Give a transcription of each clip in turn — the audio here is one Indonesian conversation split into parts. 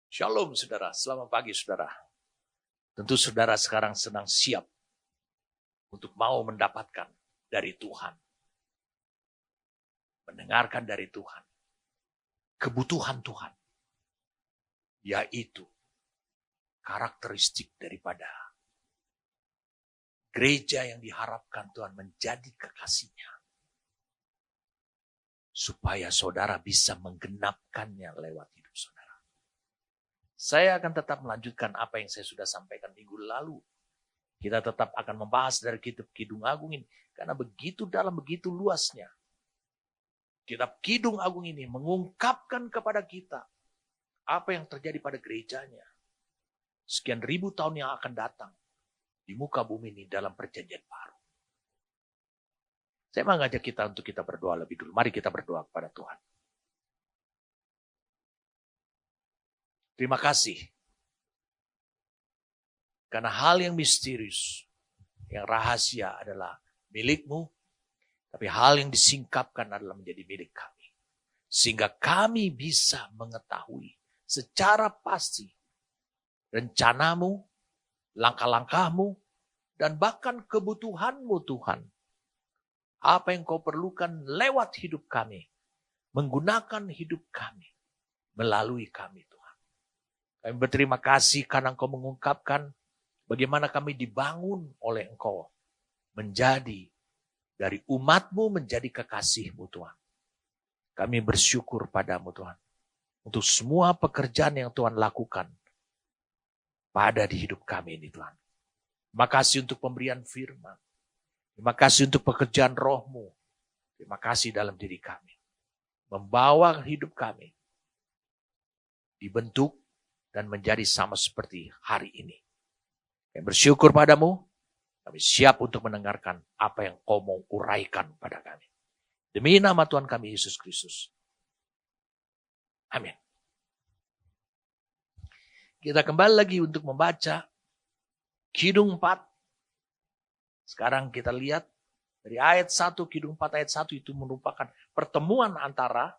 Shalom saudara, selamat pagi saudara. Tentu saudara sekarang sedang siap untuk mau mendapatkan dari Tuhan. Mendengarkan dari Tuhan. Kebutuhan Tuhan. Yaitu karakteristik daripada gereja yang diharapkan Tuhan menjadi kekasihnya. Supaya saudara bisa menggenapkannya lewat hidup saudara. Saya akan tetap melanjutkan apa yang saya sudah sampaikan minggu lalu. Kita tetap akan membahas dari kitab Kidung Agung ini. Karena begitu dalam, begitu luasnya. Kitab Kidung Agung ini mengungkapkan kepada kita apa yang terjadi pada gerejanya. Sekian ribu tahun yang akan datang di muka bumi ini dalam perjanjian baru. Saya mengajak kita untuk kita berdoa lebih dulu. Mari kita berdoa kepada Tuhan. Terima kasih. Karena hal yang misterius, yang rahasia adalah milikmu, tapi hal yang disingkapkan adalah menjadi milik kami. Sehingga kami bisa mengetahui secara pasti rencanamu, langkah-langkahmu, dan bahkan kebutuhanmu Tuhan. Apa yang kau perlukan lewat hidup kami, menggunakan hidup kami, melalui kami Tuhan. Kami berterima kasih karena Engkau mengungkapkan bagaimana kami dibangun oleh Engkau. Menjadi dari umat-Mu menjadi kekasih-Mu Tuhan. Kami bersyukur padamu Tuhan. Untuk semua pekerjaan yang Tuhan lakukan pada di hidup kami ini Tuhan. Terima kasih untuk pemberian firman. Terima kasih untuk pekerjaan roh-Mu. Terima kasih dalam diri kami. Membawa hidup kami dibentuk dan menjadi sama seperti hari ini. Kami bersyukur padamu, kami siap untuk mendengarkan apa yang kau mau uraikan pada kami. Demi nama Tuhan kami Yesus Kristus. Amin. Kita kembali lagi untuk membaca Kidung 4. Sekarang kita lihat dari ayat 1, Kidung 4 ayat 1 itu merupakan pertemuan antara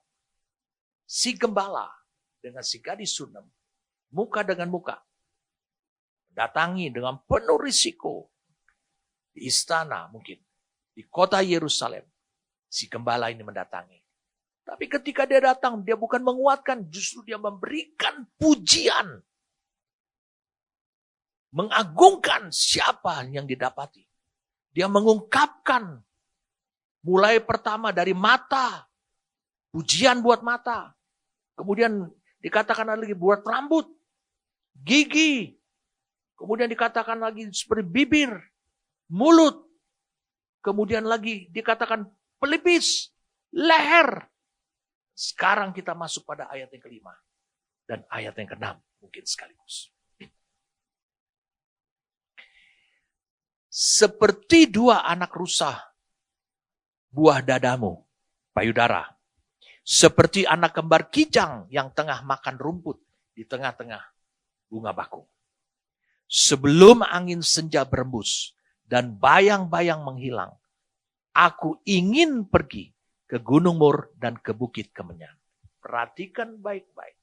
si gembala dengan si gadis Sunem. Muka dengan muka. Datangi dengan penuh risiko. Di istana mungkin. Di kota Yerusalem. Si gembala ini mendatangi. Tapi ketika dia datang, dia bukan menguatkan. Justru dia memberikan pujian. Mengagungkan siapa yang didapati. Dia mengungkapkan. Mulai pertama dari mata. Pujian buat mata. Kemudian dikatakan lagi buat rambut. Gigi, kemudian dikatakan lagi seperti bibir, mulut, kemudian lagi dikatakan pelipis, leher. Sekarang kita masuk pada ayat yang kelima dan ayat yang keenam mungkin sekaligus. Seperti dua anak rusa, buah dadamu, payudara. Seperti anak kembar kijang yang tengah makan rumput di tengah-tengah bunga bakung. Sebelum angin senja berembus dan bayang-bayang menghilang, aku ingin pergi ke Gunung Mur dan ke Bukit Kemenyan. Perhatikan baik-baik.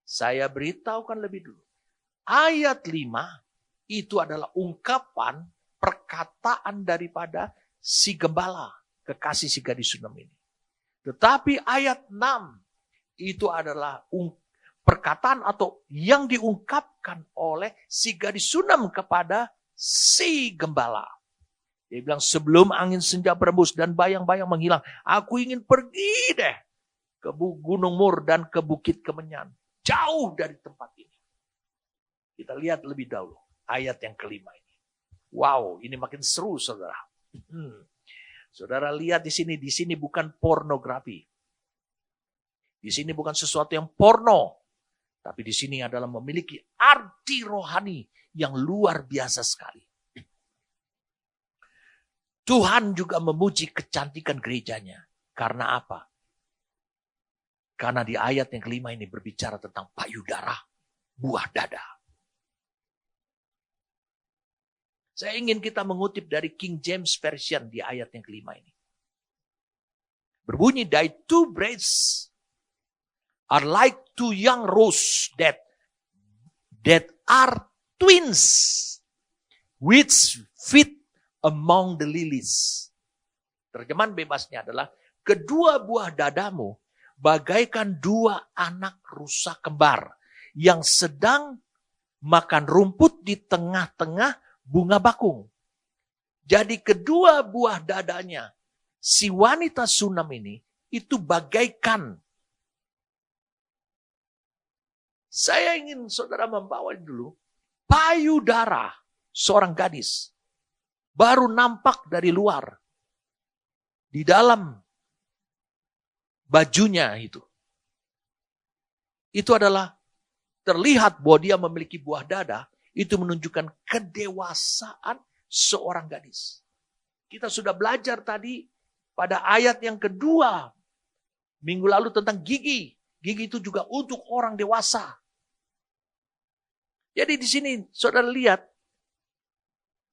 Saya beritahukan lebih dulu. Ayat 5 itu adalah ungkapan perkataan daripada si gembala, kekasih si gadis Sunem ini. Tetapi ayat 6 itu adalah perkataan atau yang diungkapkan oleh si gadis Sunem kepada si gembala. Dia bilang sebelum angin senja berembus dan bayang-bayang menghilang, aku ingin pergi deh ke Gunung Mur dan ke Bukit Kemenyan. Jauh dari tempat ini. Kita lihat lebih dahulu ayat yang kelima ini. Wow, ini makin seru saudara. Saudara lihat di sini bukan pornografi. Di sini bukan sesuatu yang porno. Tapi di sini adalah memiliki arti rohani yang luar biasa sekali. Tuhan juga memuji kecantikan gerejanya. Karena apa? Karena di ayat yang kelima ini berbicara tentang payudara, buah dada. Saya ingin kita mengutip dari King James Version di ayat yang kelima ini. Berbunyi, thy two breasts are like two young roes that that are twins, which fit among the lilies. Terjemahan bebasnya adalah, kedua buah dadamu bagaikan dua anak rusa kembar yang sedang makan rumput di tengah-tengah bunga bakung. Jadi kedua buah dadanya si wanita Sunam ini itu bagaikan. Saya ingin saudara membawa dulu payudara seorang gadis. Baru nampak dari luar. Di dalam bajunya itu. Itu adalah terlihat bahwa dia memiliki buah dada. Itu menunjukkan kedewasaan seorang gadis. Kita sudah belajar tadi pada ayat yang kedua minggu lalu tentang gigi. Gigi itu juga untuk orang dewasa. Jadi di sini saudara lihat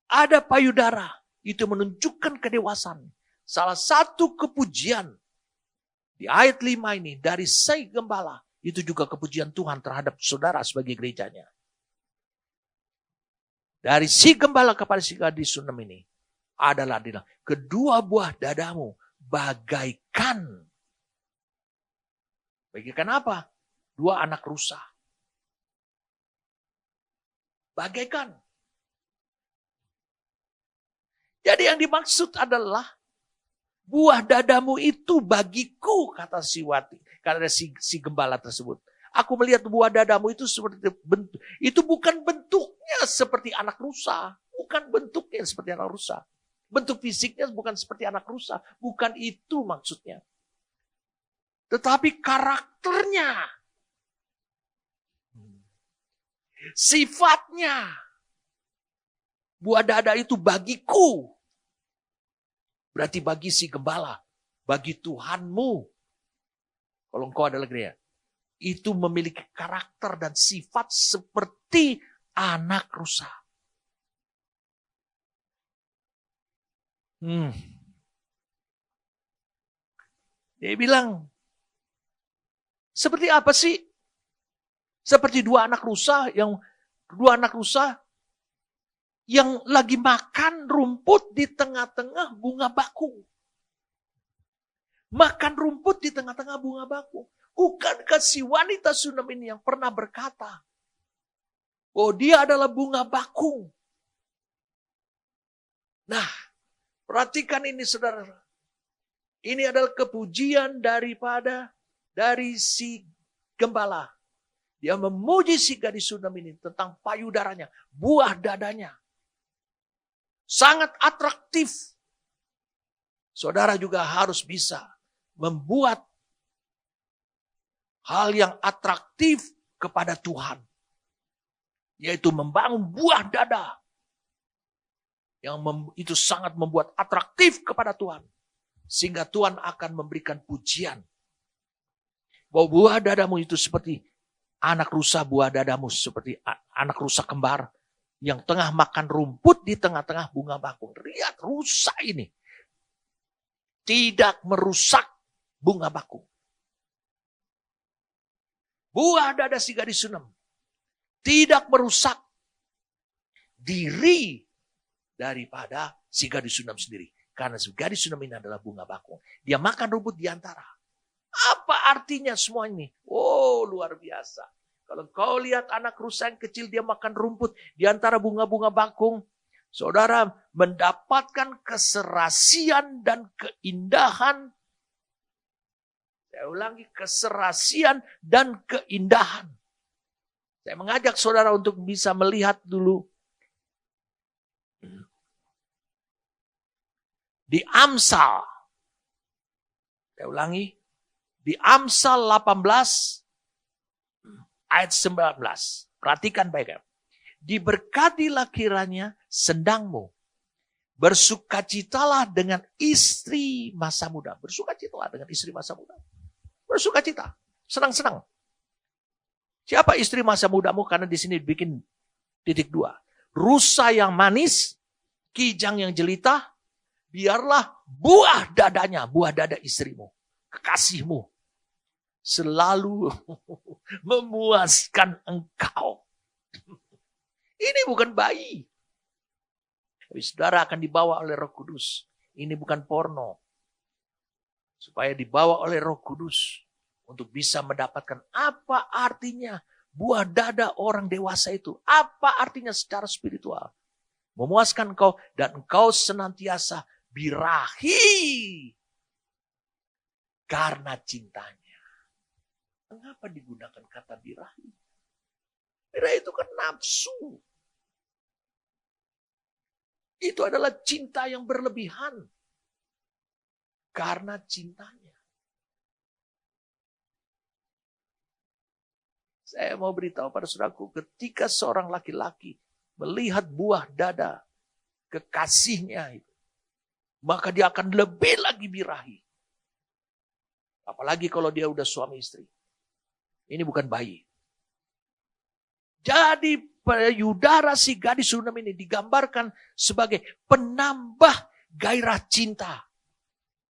ada payudara. Itu menunjukkan kedewasaan. Salah satu kepujian di ayat 5 ini dari si gembala. Itu juga kepujian Tuhan terhadap saudara sebagai gerejanya. Dari si gembala kepada si gadis Sunam ini adalah kedua buah dadamu bagaikan. Bagaikan apa? Dua anak rusa. Bagaikan. Jadi yang dimaksud adalah buah dadamu itu bagiku, kata si wati, kata si gembala tersebut. Aku melihat buah dadamu itu seperti bentuk, itu bukan bentuknya seperti anak rusa, bukan bentuknya seperti anak rusa. Bentuk fisiknya bukan seperti anak rusa, bukan itu maksudnya. Tetapi karakternya, sifatnya, buah dada itu bagiku. Berarti bagi si gembala, bagi Tuhanmu. Kalau engkau adalah gereja, itu memiliki karakter dan sifat seperti anak rusa. Dia bilang, seperti apa sih? Seperti dua anak rusa yang lagi makan rumput di tengah-tengah bunga bakung. Makan rumput di tengah-tengah bunga bakung. Bukankah si wanita Sunam ini yang pernah berkata, oh dia adalah bunga bakung. Nah, perhatikan ini saudara. Ini adalah kepujian dari si gembala. Dia memuji si gadis Sunam ini tentang payudaranya, buah dadanya. Sangat atraktif. Saudara juga harus bisa membuat hal yang atraktif kepada Tuhan. Yaitu membangun buah dada. Yang itu sangat membuat atraktif kepada Tuhan. Sehingga Tuhan akan memberikan pujian. Bahwa buah dadamu itu seperti anak rusa, buah dadamu seperti anak rusa kembar. Yang tengah makan rumput di tengah-tengah bunga bakung. Lihat rusa ini. Tidak merusak bunga bakung. Buah dada si gadis Sunam. Tidak merusak diri daripada si gadis Sunam sendiri. Karena si gadis Sunam ini adalah bunga bakung. Dia makan rumput di antara. Apa artinya semua ini? Oh, luar biasa. Kalau kau lihat anak rusa yang kecil dia makan rumput di antara bunga-bunga bakung. Saudara mendapatkan keserasian dan keindahan. Saya ulangi, keserasian dan keindahan. Saya mengajak saudara untuk bisa melihat dulu. Di Amsal. Saya ulangi. Di Amsal 18. Ayat 19. Perhatikan baik-baik. Diberkatilah kiranya sendangmu. Bersukacitalah dengan istri masa muda. Bersukacitalah dengan istri masa muda. Bersukacita. Senang-senang. Siapa istri masa mudamu? Karena di sini bikin titik 2. Rusa yang manis. Kijang yang jelita. Biarlah buah dadanya. Buah dada istrimu. Kekasihmu. Selalu memuaskan engkau. Ini bukan bayi. Tapi saudara akan dibawa oleh Roh Kudus. Ini bukan porno. Supaya dibawa oleh Roh Kudus untuk bisa mendapatkan apa artinya buah dada orang dewasa itu. Apa artinya secara spiritual. Memuaskan engkau dan engkau senantiasa birahi karena cintanya. Mengapa digunakan kata birahi? Birahi itu kan nafsu. Itu adalah cinta yang berlebihan. Karena cintanya. Saya mau beritahu pada saudaraku, ketika seorang laki-laki melihat buah dada kekasihnya itu, maka dia akan lebih lagi birahi. Apalagi kalau dia udah suami istri. Ini bukan bayi. Jadi payudara si gadis Sunam ini digambarkan sebagai penambah gairah cinta.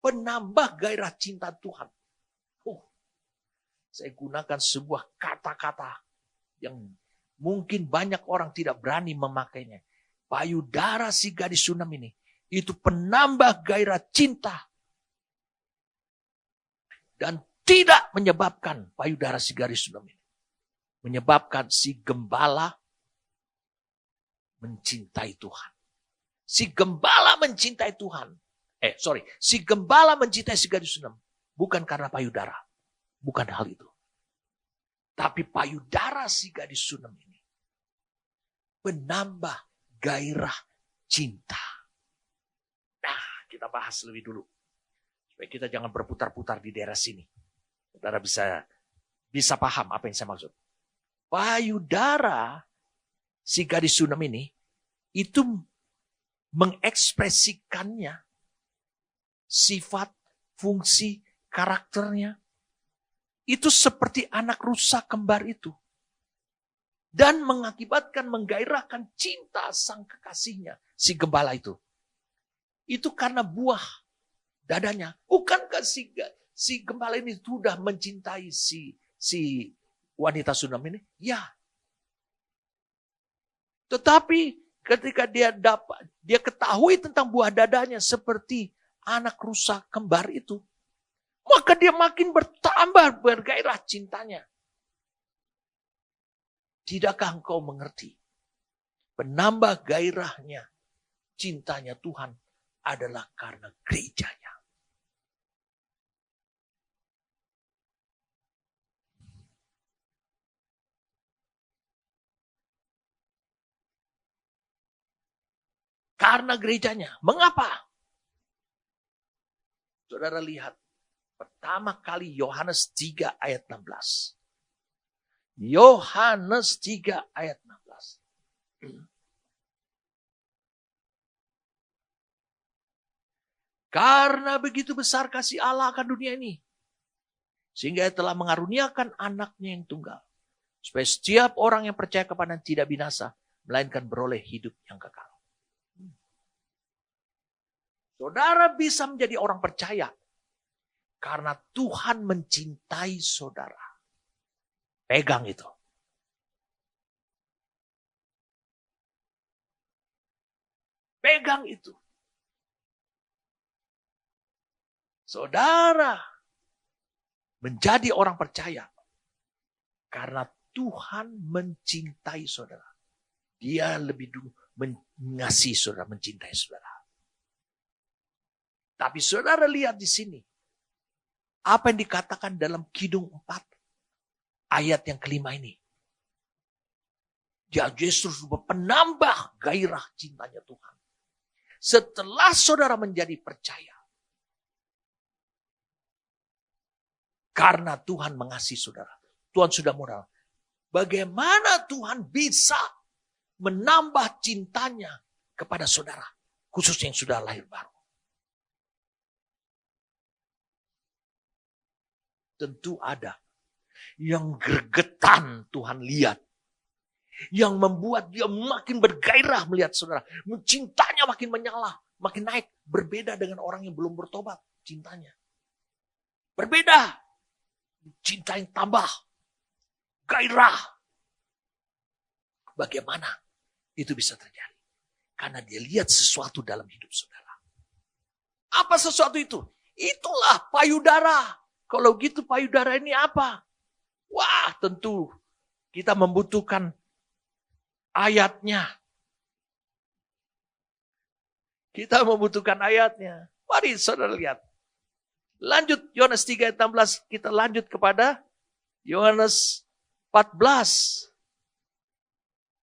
Penambah gairah cinta Tuhan. Saya gunakan sebuah kata-kata yang mungkin banyak orang tidak berani memakainya. Payudara si gadis Sunam ini itu penambah gairah cinta. Dan tidak menyebabkan payudara si gadis Sunam ini. Menyebabkan si gembala mencintai Tuhan. Si gembala mencintai Tuhan. Si gembala mencintai si gadis Sunam. Bukan karena payudara. Bukan hal itu. Tapi payudara si gadis Sunam ini penambah gairah cinta. Nah, kita bahas lebih dulu. Supaya kita jangan berputar-putar di daerah sini. Saudara bisa paham apa yang saya maksud. Payudara si gadis Sunam ini itu mengekspresikannya sifat, fungsi, karakternya itu seperti anak rusa kembar itu. Dan mengakibatkan, menggairahkan cinta sang kekasihnya, si gembala itu. Itu karena buah dadanya. Bukankah si gembala ini sudah mencintai si wanita Sunam ini? Ya. Tetapi ketika dia ketahui tentang buah dadanya seperti anak rusa kembar itu, maka dia makin bertambah bergairah cintanya. Tidakkah engkau mengerti? Penambah gairahnya, cintanya Tuhan adalah karena gerejanya. Karena gerejanya. Mengapa? Saudara lihat. Pertama kali Yohanes 3 ayat 16. Yohanes 3 ayat 16. Karena begitu besar kasih Allah akan dunia ini. Sehingga ia telah mengaruniakan anaknya yang tunggal. Supaya setiap orang yang percaya kepadanya tidak binasa. Melainkan beroleh hidup yang kekal. Saudara bisa menjadi orang percaya. Karena Tuhan mencintai saudara. Pegang itu. Pegang itu. Saudara menjadi orang percaya. Karena Tuhan mencintai saudara. Dia lebih dulu mengasihi saudara, mencintai saudara. Tapi saudara lihat di sini. Apa yang dikatakan dalam Kidung 4 ayat yang kelima ini. Dia justru penambah gairah cintanya Tuhan. Setelah saudara menjadi percaya. Karena Tuhan mengasihi saudara. Tuhan sudah moral. Bagaimana Tuhan bisa menambah cintanya kepada saudara. Khususnya yang sudah lahir baru. Tentu ada yang gregetan Tuhan lihat. Yang membuat dia makin bergairah melihat saudara. Cintanya makin menyala, makin naik. Berbeda dengan orang yang belum bertobat cintanya. Berbeda. Cinta yang tambah. Gairah. Bagaimana Itu bisa terjadi. Karena dia lihat sesuatu dalam hidup saudara. Apa sesuatu itu? Itulah payudara. Kalau gitu payudara ini apa? Wah, tentu kita membutuhkan ayatnya. Kita membutuhkan ayatnya. Mari saudara lihat. Lanjut Yohanes 3 ayat 16. Kita lanjut kepada Yohanes 14.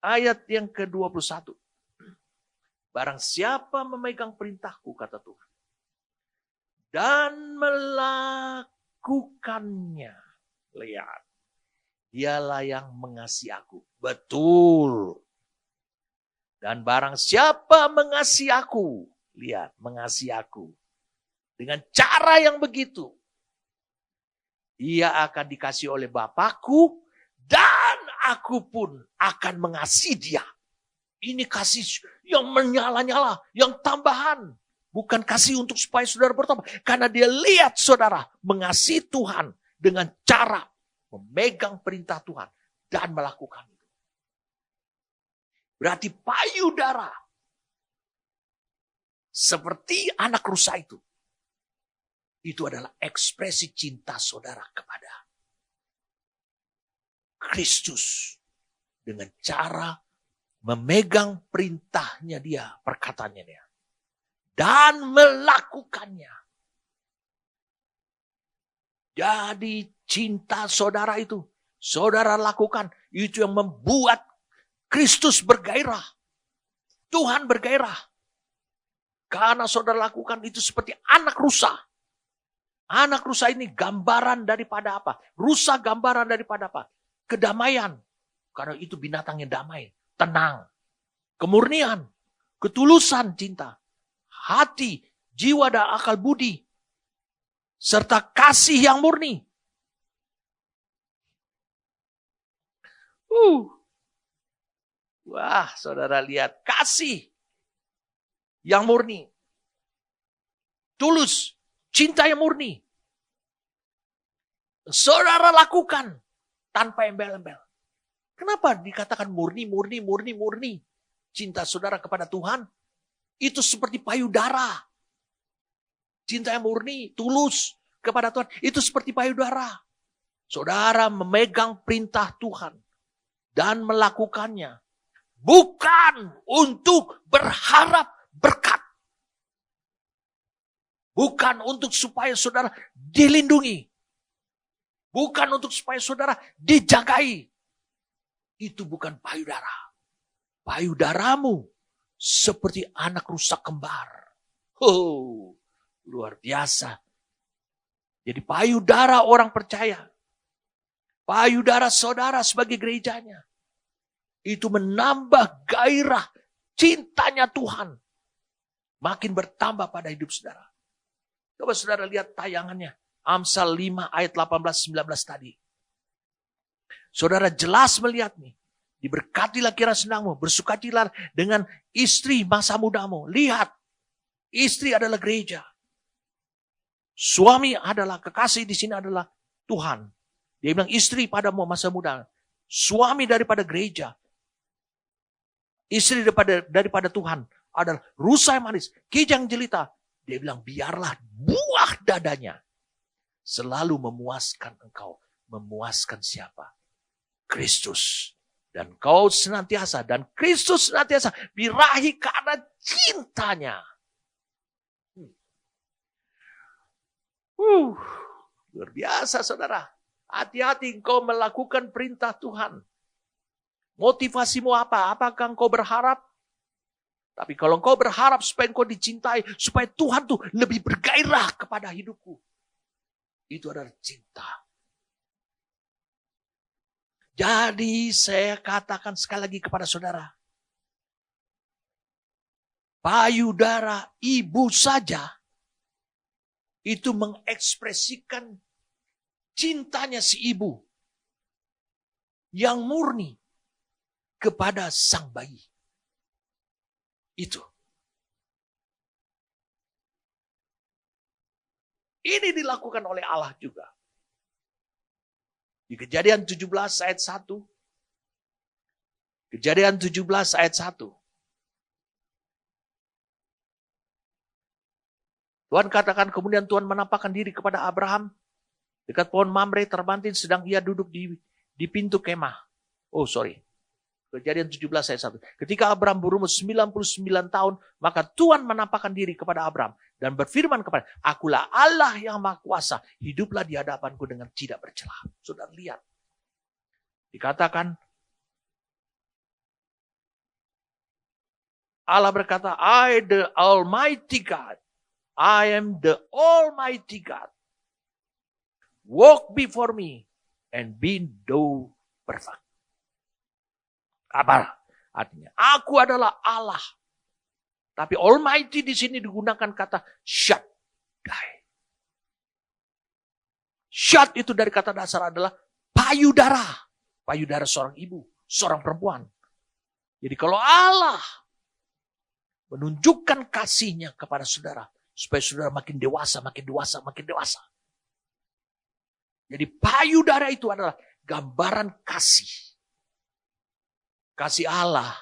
Ayat yang ke-21. Barang siapa memegang perintahku, kata Tuhan, dan melakukannya. Lihat. Dialah yang mengasihi aku. Betul. Dan barang siapa mengasihi aku. Lihat, mengasihi aku. Dengan cara yang begitu. Ia akan dikasihi oleh Bapakku. Dan aku pun akan mengasihi dia. Ini kasih yang menyala-nyala. Yang tambahan. Bukan kasih untuk supaya saudara bertobat. Karena dia lihat saudara mengasihi Tuhan. Dengan cara memegang perintah Tuhan. Dan melakukan itu. Berarti payudara. Seperti anak rusa itu. Itu adalah ekspresi cinta saudara kepada Kristus. Dengan cara memegang perintahnya dia, perkataannya dia. Dan melakukannya. Jadi cinta saudara itu. Saudara lakukan. Itu yang membuat Kristus bergairah. Tuhan bergairah. Karena saudara lakukan itu seperti anak rusa. Anak rusa ini gambaran daripada apa? Rusa gambaran daripada apa? Kedamaian. Karena itu binatang yang damai. Tenang. Kemurnian. Ketulusan cinta. Hati, jiwa dan akal budi. Serta kasih yang murni. Wah, saudara lihat. Kasih yang murni. Tulus. Cinta yang murni. Saudara lakukan tanpa embel-embel. Kenapa dikatakan murni? Cinta saudara kepada Tuhan. Itu seperti payudara. Cinta yang murni, tulus kepada Tuhan. Itu seperti payudara. Saudara memegang perintah Tuhan. Dan melakukannya. Bukan untuk berharap berkat. Bukan untuk supaya saudara dilindungi. Bukan untuk supaya saudara dijagai. Itu bukan payudara. Payudaramu seperti anak rusa kembar. Luar biasa. Jadi payudara orang percaya. Payudara saudara sebagai gerejanya. Itu menambah gairah cintanya Tuhan. Makin bertambah pada hidup saudara. Coba saudara lihat tayangannya. Amsal 5 ayat 18-19 tadi. Saudara jelas melihat nih. Diberkatilah kiranya senangmu. Bersukacitalah dengan istri masa mudamu. Lihat. Istri adalah gereja. Suami adalah kekasih di sini adalah Tuhan. Dia bilang istri padamu masa muda. Suami daripada gereja. Istri daripada Tuhan adalah rusa yang manis, kijang jelita. Dia bilang biarlah buah dadanya selalu memuaskan engkau. Memuaskan siapa? Kristus. Dan kau senantiasa, dan Kristus senantiasa birahi karena cintanya. Luar biasa saudara. Hati-hati engkau melakukan perintah Tuhan. Motivasimu apa? Apakah engkau berharap? Tapi kalau engkau berharap supaya engkau dicintai, supaya Tuhan tuh lebih bergairah kepada hidupku. Itu adalah cinta. Jadi saya katakan sekali lagi kepada saudara. Payudara ibu saja itu mengekspresikan cintanya si ibu yang murni kepada sang bayi. Itu. Ini dilakukan oleh Allah juga. Di Kejadian 17 ayat 1. Kejadian 17 ayat 1. Tuhan katakan, kemudian Tuhan menampakkan diri kepada Abraham dekat pohon Mamre terbantin sedang ia duduk di pintu kemah. Kejadian 17 ayat 1. Ketika Abraham berumur 99 tahun, maka Tuhan menampakkan diri kepada Abraham dan berfirman kepada, Akulah Allah yang Maha Kuasa, hiduplah di hadapanku dengan tidak bercela. Saudara lihat. Dikatakan, Allah berkata, I the Almighty God. I am the Almighty God. Walk before me and be thou perfect. Apa artinya? Aku adalah Allah. Tapi Almighty di sini digunakan kata Shaddai. Shad itu dari kata dasar adalah payudara. Payudara seorang ibu, seorang perempuan. Jadi kalau Allah menunjukkan kasihnya kepada saudara, supaya saudara makin dewasa, makin dewasa, makin dewasa. Jadi payudara itu adalah gambaran kasih. Kasih Allah,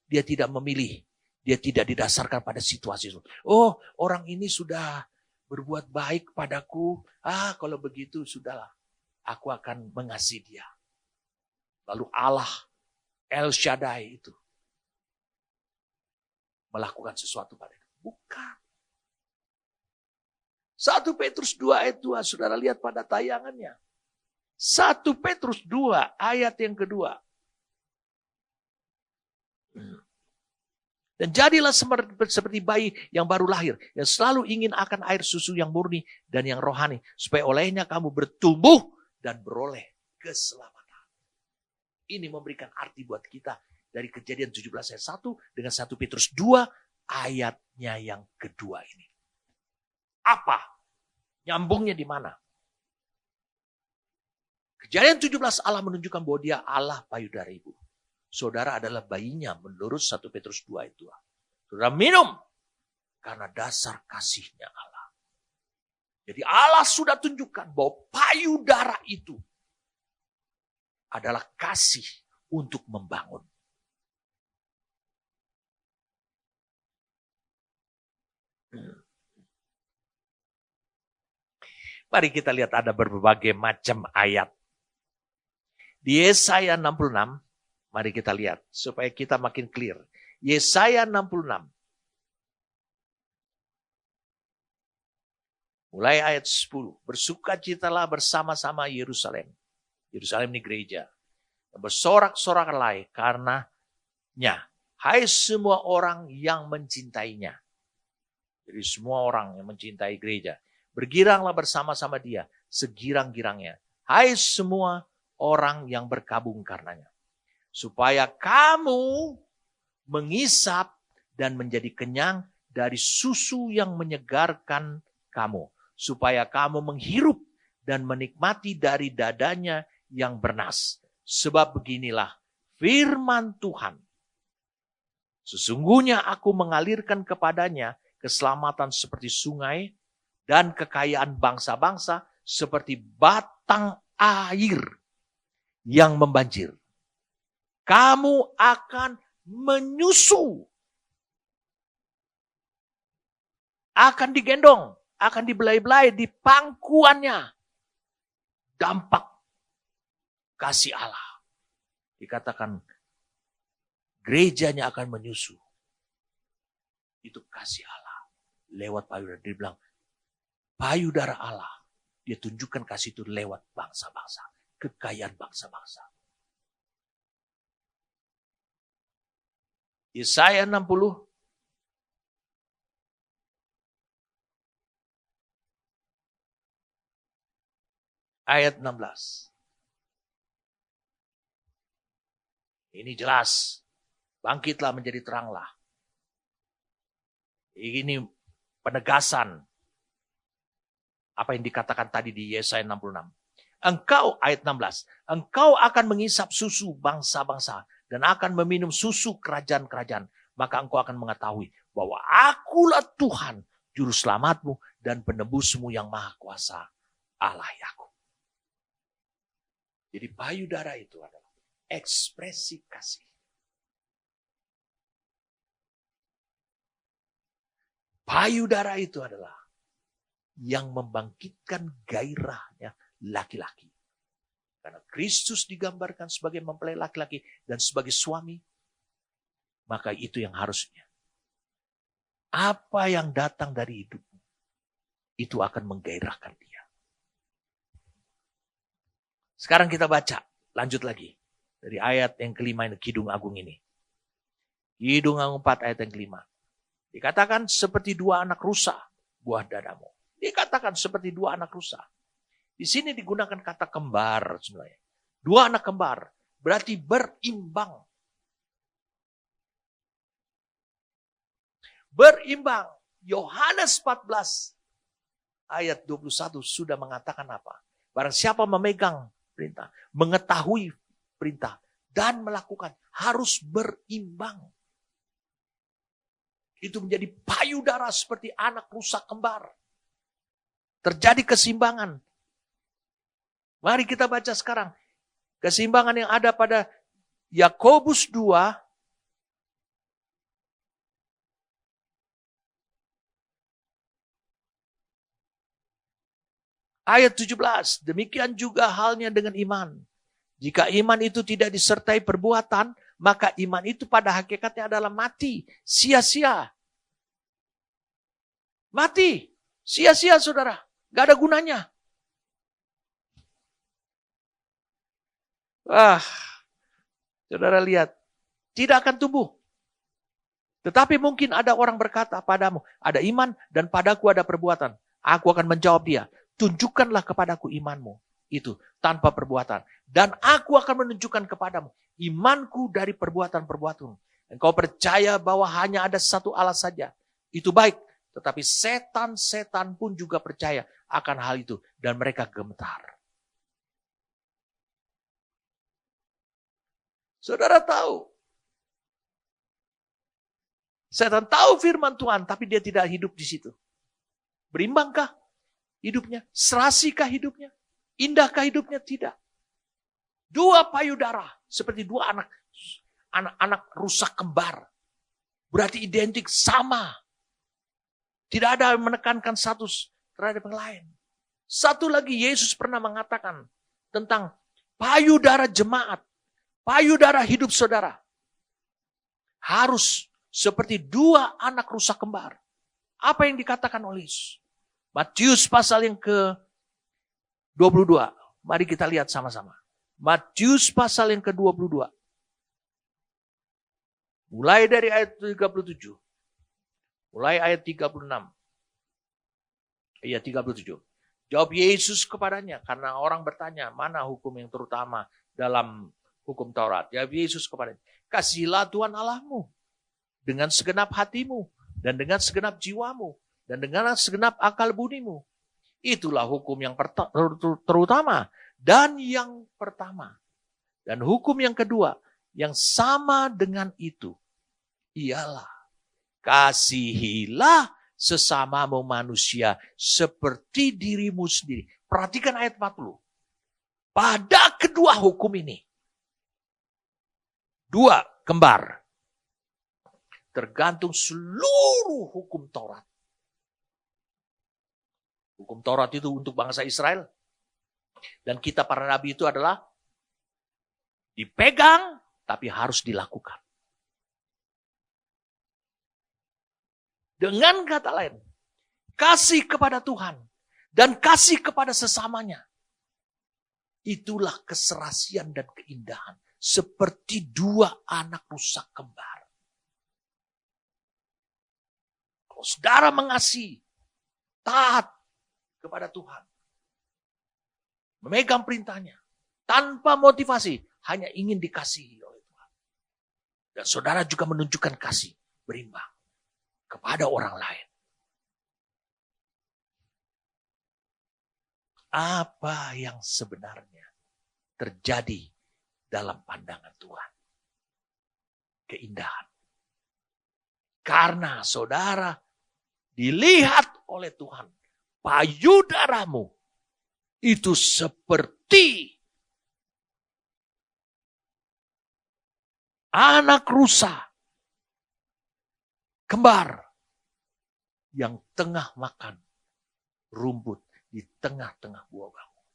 dia tidak memilih. Dia tidak didasarkan pada situasi. Oh, orang ini sudah berbuat baik padaku. Kalau begitu sudahlah. Aku akan mengasihi dia. Lalu Allah, El Shaddai itu melakukan sesuatu padaku. Bukan. 1 Petrus 2 ayat 2, saudara lihat pada tayangannya. 1 Petrus 2 ayat yang kedua. Dan jadilah seperti bayi yang baru lahir, yang selalu ingin akan air susu yang murni dan yang rohani, supaya olehnya kamu bertumbuh dan beroleh keselamatan. Ini memberikan arti buat kita dari Kejadian 17 ayat 1 dengan 1 Petrus 2 ayatnya yang kedua ini. Apa? Nyambungnya di mana? Kejadian 17 Allah menunjukkan bahwa dia Allah payudara ibu. Saudara adalah bayinya menurut 1 Petrus 2 itu. Saudara minum karena dasar kasihnya Allah. Jadi Allah sudah tunjukkan bahwa payudara itu adalah kasih untuk membangun. Mari kita lihat ada berbagai macam ayat. Di Yesaya 66, mari kita lihat supaya kita makin clear. Yesaya 66. Mulai ayat 10. Bersukacitalah bersama-sama Yerusalem. Yerusalem ini gereja. Bersorak-soraklah karenanya. Hai semua orang yang mencintainya. Jadi semua orang yang mencintai gereja. Bergiranglah bersama-sama dia, segirang-girangnya. Hai semua orang yang berkabung karenanya. Supaya kamu mengisap dan menjadi kenyang dari susu yang menyegarkan kamu. Supaya kamu menghirup dan menikmati dari dadanya yang bernas. Sebab beginilah firman Tuhan. Sesungguhnya aku mengalirkan kepadanya keselamatan seperti sungai, dan kekayaan bangsa-bangsa seperti batang air yang membanjir. Kamu akan menyusu. Akan digendong. Akan dibelai-belai di pangkuannya. Dampak kasih Allah. Dikatakan gerejanya akan menyusu. Itu kasih Allah. Lewat payudara. Dia bilang, payudara Allah. Dia tunjukkan kasih itu lewat bangsa-bangsa. Kekayaan bangsa-bangsa. Yesaya 60. Ayat 16. Ini jelas. Bangkitlah menjadi teranglah. Ini penegasan. Apa yang dikatakan tadi di Yesaya 66. Engkau, ayat 16. Engkau akan mengisap susu bangsa-bangsa. Dan akan meminum susu kerajaan-kerajaan. Maka engkau akan mengetahui bahwa akulah Tuhan. Juru selamatmu dan penebusmu yang maha kuasa. Allah Yakub. Jadi payudara itu adalah ekspresi kasih. Payudara itu adalah yang membangkitkan gairahnya laki-laki. Karena Kristus digambarkan sebagai mempelai laki-laki dan sebagai suami, maka itu yang harusnya. Apa yang datang dari hidupmu, itu akan menggairahkan dia. Sekarang kita baca, lanjut lagi. Dari ayat yang kelima ini, Kidung Agung ini. Kidung Agung 4 ayat yang kelima. Dikatakan seperti dua anak rusa, buah dadamu. Dikatakan seperti dua anak rusa. Di sini digunakan kata kembar sebenarnya. Dua anak kembar, berarti berimbang. Berimbang. Yohanes 14 ayat 21 sudah mengatakan apa? Barang siapa memegang perintah, mengetahui perintah, dan melakukan, harus berimbang. Itu menjadi payudara seperti anak rusa kembar. Terjadi keseimbangan. Mari kita baca sekarang. Keseimbangan yang ada pada Yakobus 2. Ayat 17. Demikian juga halnya dengan iman. Jika iman itu tidak disertai perbuatan, maka iman itu pada hakikatnya adalah mati. Sia-sia. Mati. Sia-sia saudara. Gak ada gunanya. Saudara lihat. Tidak akan tumbuh. Tetapi mungkin ada orang berkata padamu, ada iman dan padaku ada perbuatan. Aku akan menjawab dia, tunjukkanlah kepadaku imanmu. Itu tanpa perbuatan. Dan aku akan menunjukkan kepadamu imanku dari perbuatan-perbuatan. Engkau percaya bahwa hanya ada satu Allah saja. Itu baik. Tetapi setan-setan pun juga percaya akan hal itu. Dan mereka gemetar. Saudara tahu. Setan tahu firman Tuhan. Tapi dia tidak hidup di situ. Berimbangkah hidupnya? Serasikah hidupnya? Indahkah hidupnya? Tidak. Dua payudara seperti dua anak rusa kembar. Berarti identik sama. Tidak ada yang menekankan satu terhadap yang lain. Satu lagi Yesus pernah mengatakan tentang payudara jemaat. Payudara hidup saudara. Harus seperti dua anak rusa kembar. Apa yang dikatakan oleh Yesus? Matius pasal yang ke-22. Mari kita lihat sama-sama. Matius pasal yang ke-22. Mulai dari ayat 37. Mulai ayat 36. Ayat 37. Jawab Yesus kepadanya. Karena orang bertanya, mana hukum yang terutama dalam hukum Taurat? Jawab Yesus kepadanya. Kasihilah Tuhan Allahmu dengan segenap hatimu. Dan dengan segenap jiwamu. Dan dengan segenap akal budimu. Itulah hukum yang terutama. Dan yang pertama. Dan hukum yang kedua. Yang sama dengan itu. Ialah. Kasihilah sesamamu manusia. Seperti dirimu sendiri. Perhatikan ayat 40. Pada kedua hukum ini. Dua kembar. Tergantung seluruh hukum Taurat. Hukum Taurat itu untuk bangsa Israel. Dan kita para nabi itu adalah dipegang tapi harus dilakukan. Dengan kata lain, kasih kepada Tuhan dan kasih kepada sesamanya. Itulah keserasian dan keindahan. Seperti dua anak rusa kembar. Kalau saudara mengasihi, taat kepada Tuhan. Memegang perintahnya. Tanpa motivasi. Hanya ingin dikasihi oleh Tuhan. Dan saudara juga menunjukkan kasih. Berimbang. Kepada orang lain. Apa yang sebenarnya terjadi dalam pandangan Tuhan? Keindahan. Karena saudara dilihat oleh Tuhan. Payudaramu itu seperti anak rusa kembar yang tengah makan rumput di tengah-tengah buah bakung.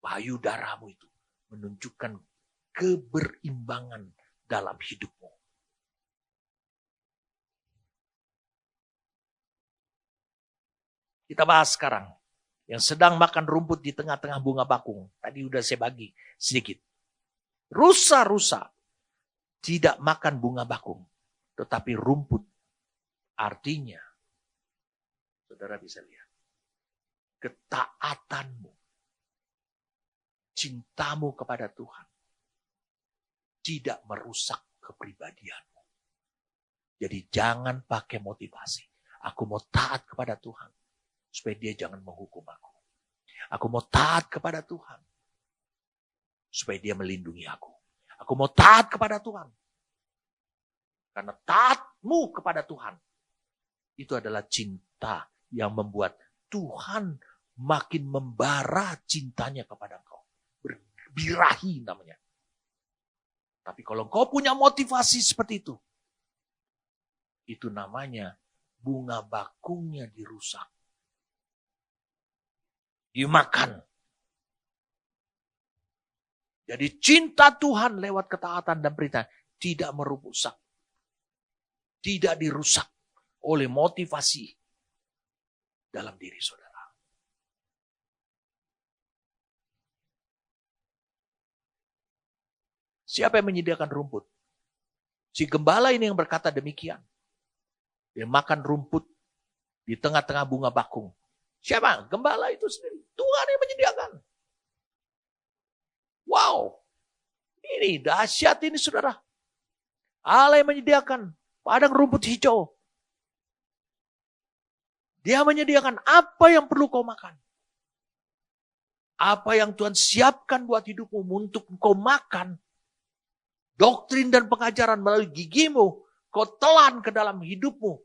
Payudaramu itu menunjukkan keberimbangan dalam hidupmu. Kita bahas sekarang yang sedang makan rumput di tengah-tengah bunga bakung. Tadi udah saya bagi sedikit. Rusa-rusa tidak makan bunga bakung, tetapi rumput. Artinya, saudara bisa lihat, ketaatanmu, cintamu kepada Tuhan tidak merusak kepribadianmu. Jadi jangan pakai motivasi. Aku mau taat kepada Tuhan supaya dia jangan menghukum aku. Aku mau taat kepada Tuhan supaya dia melindungi aku. Aku mau taat kepada Tuhan. Karena taatmu kepada Tuhan itu adalah cinta yang membuat Tuhan makin membara cintanya kepada engkau. Berbirahi namanya. Tapi kalau engkau punya motivasi seperti itu namanya bunga bakungnya dirusak. Dimakan. Jadi cinta Tuhan lewat ketaatan dan perintah tidak merusak. Tidak dirusak oleh motivasi dalam diri saudara. Siapa yang menyediakan rumput? Si gembala ini yang berkata demikian. Dia makan rumput di tengah-tengah bunga bakung. Siapa? Gembala itu sendiri. Tuhan yang menyediakan. Wow. Ini dahsyat ini saudara. Allah yang menyediakan padang rumput hijau. Dia menyediakan apa yang perlu kau makan. Apa yang Tuhan siapkan buat hidupmu untuk kau makan. Doktrin dan pengajaran melalui gigimu. Kau telan ke dalam hidupmu.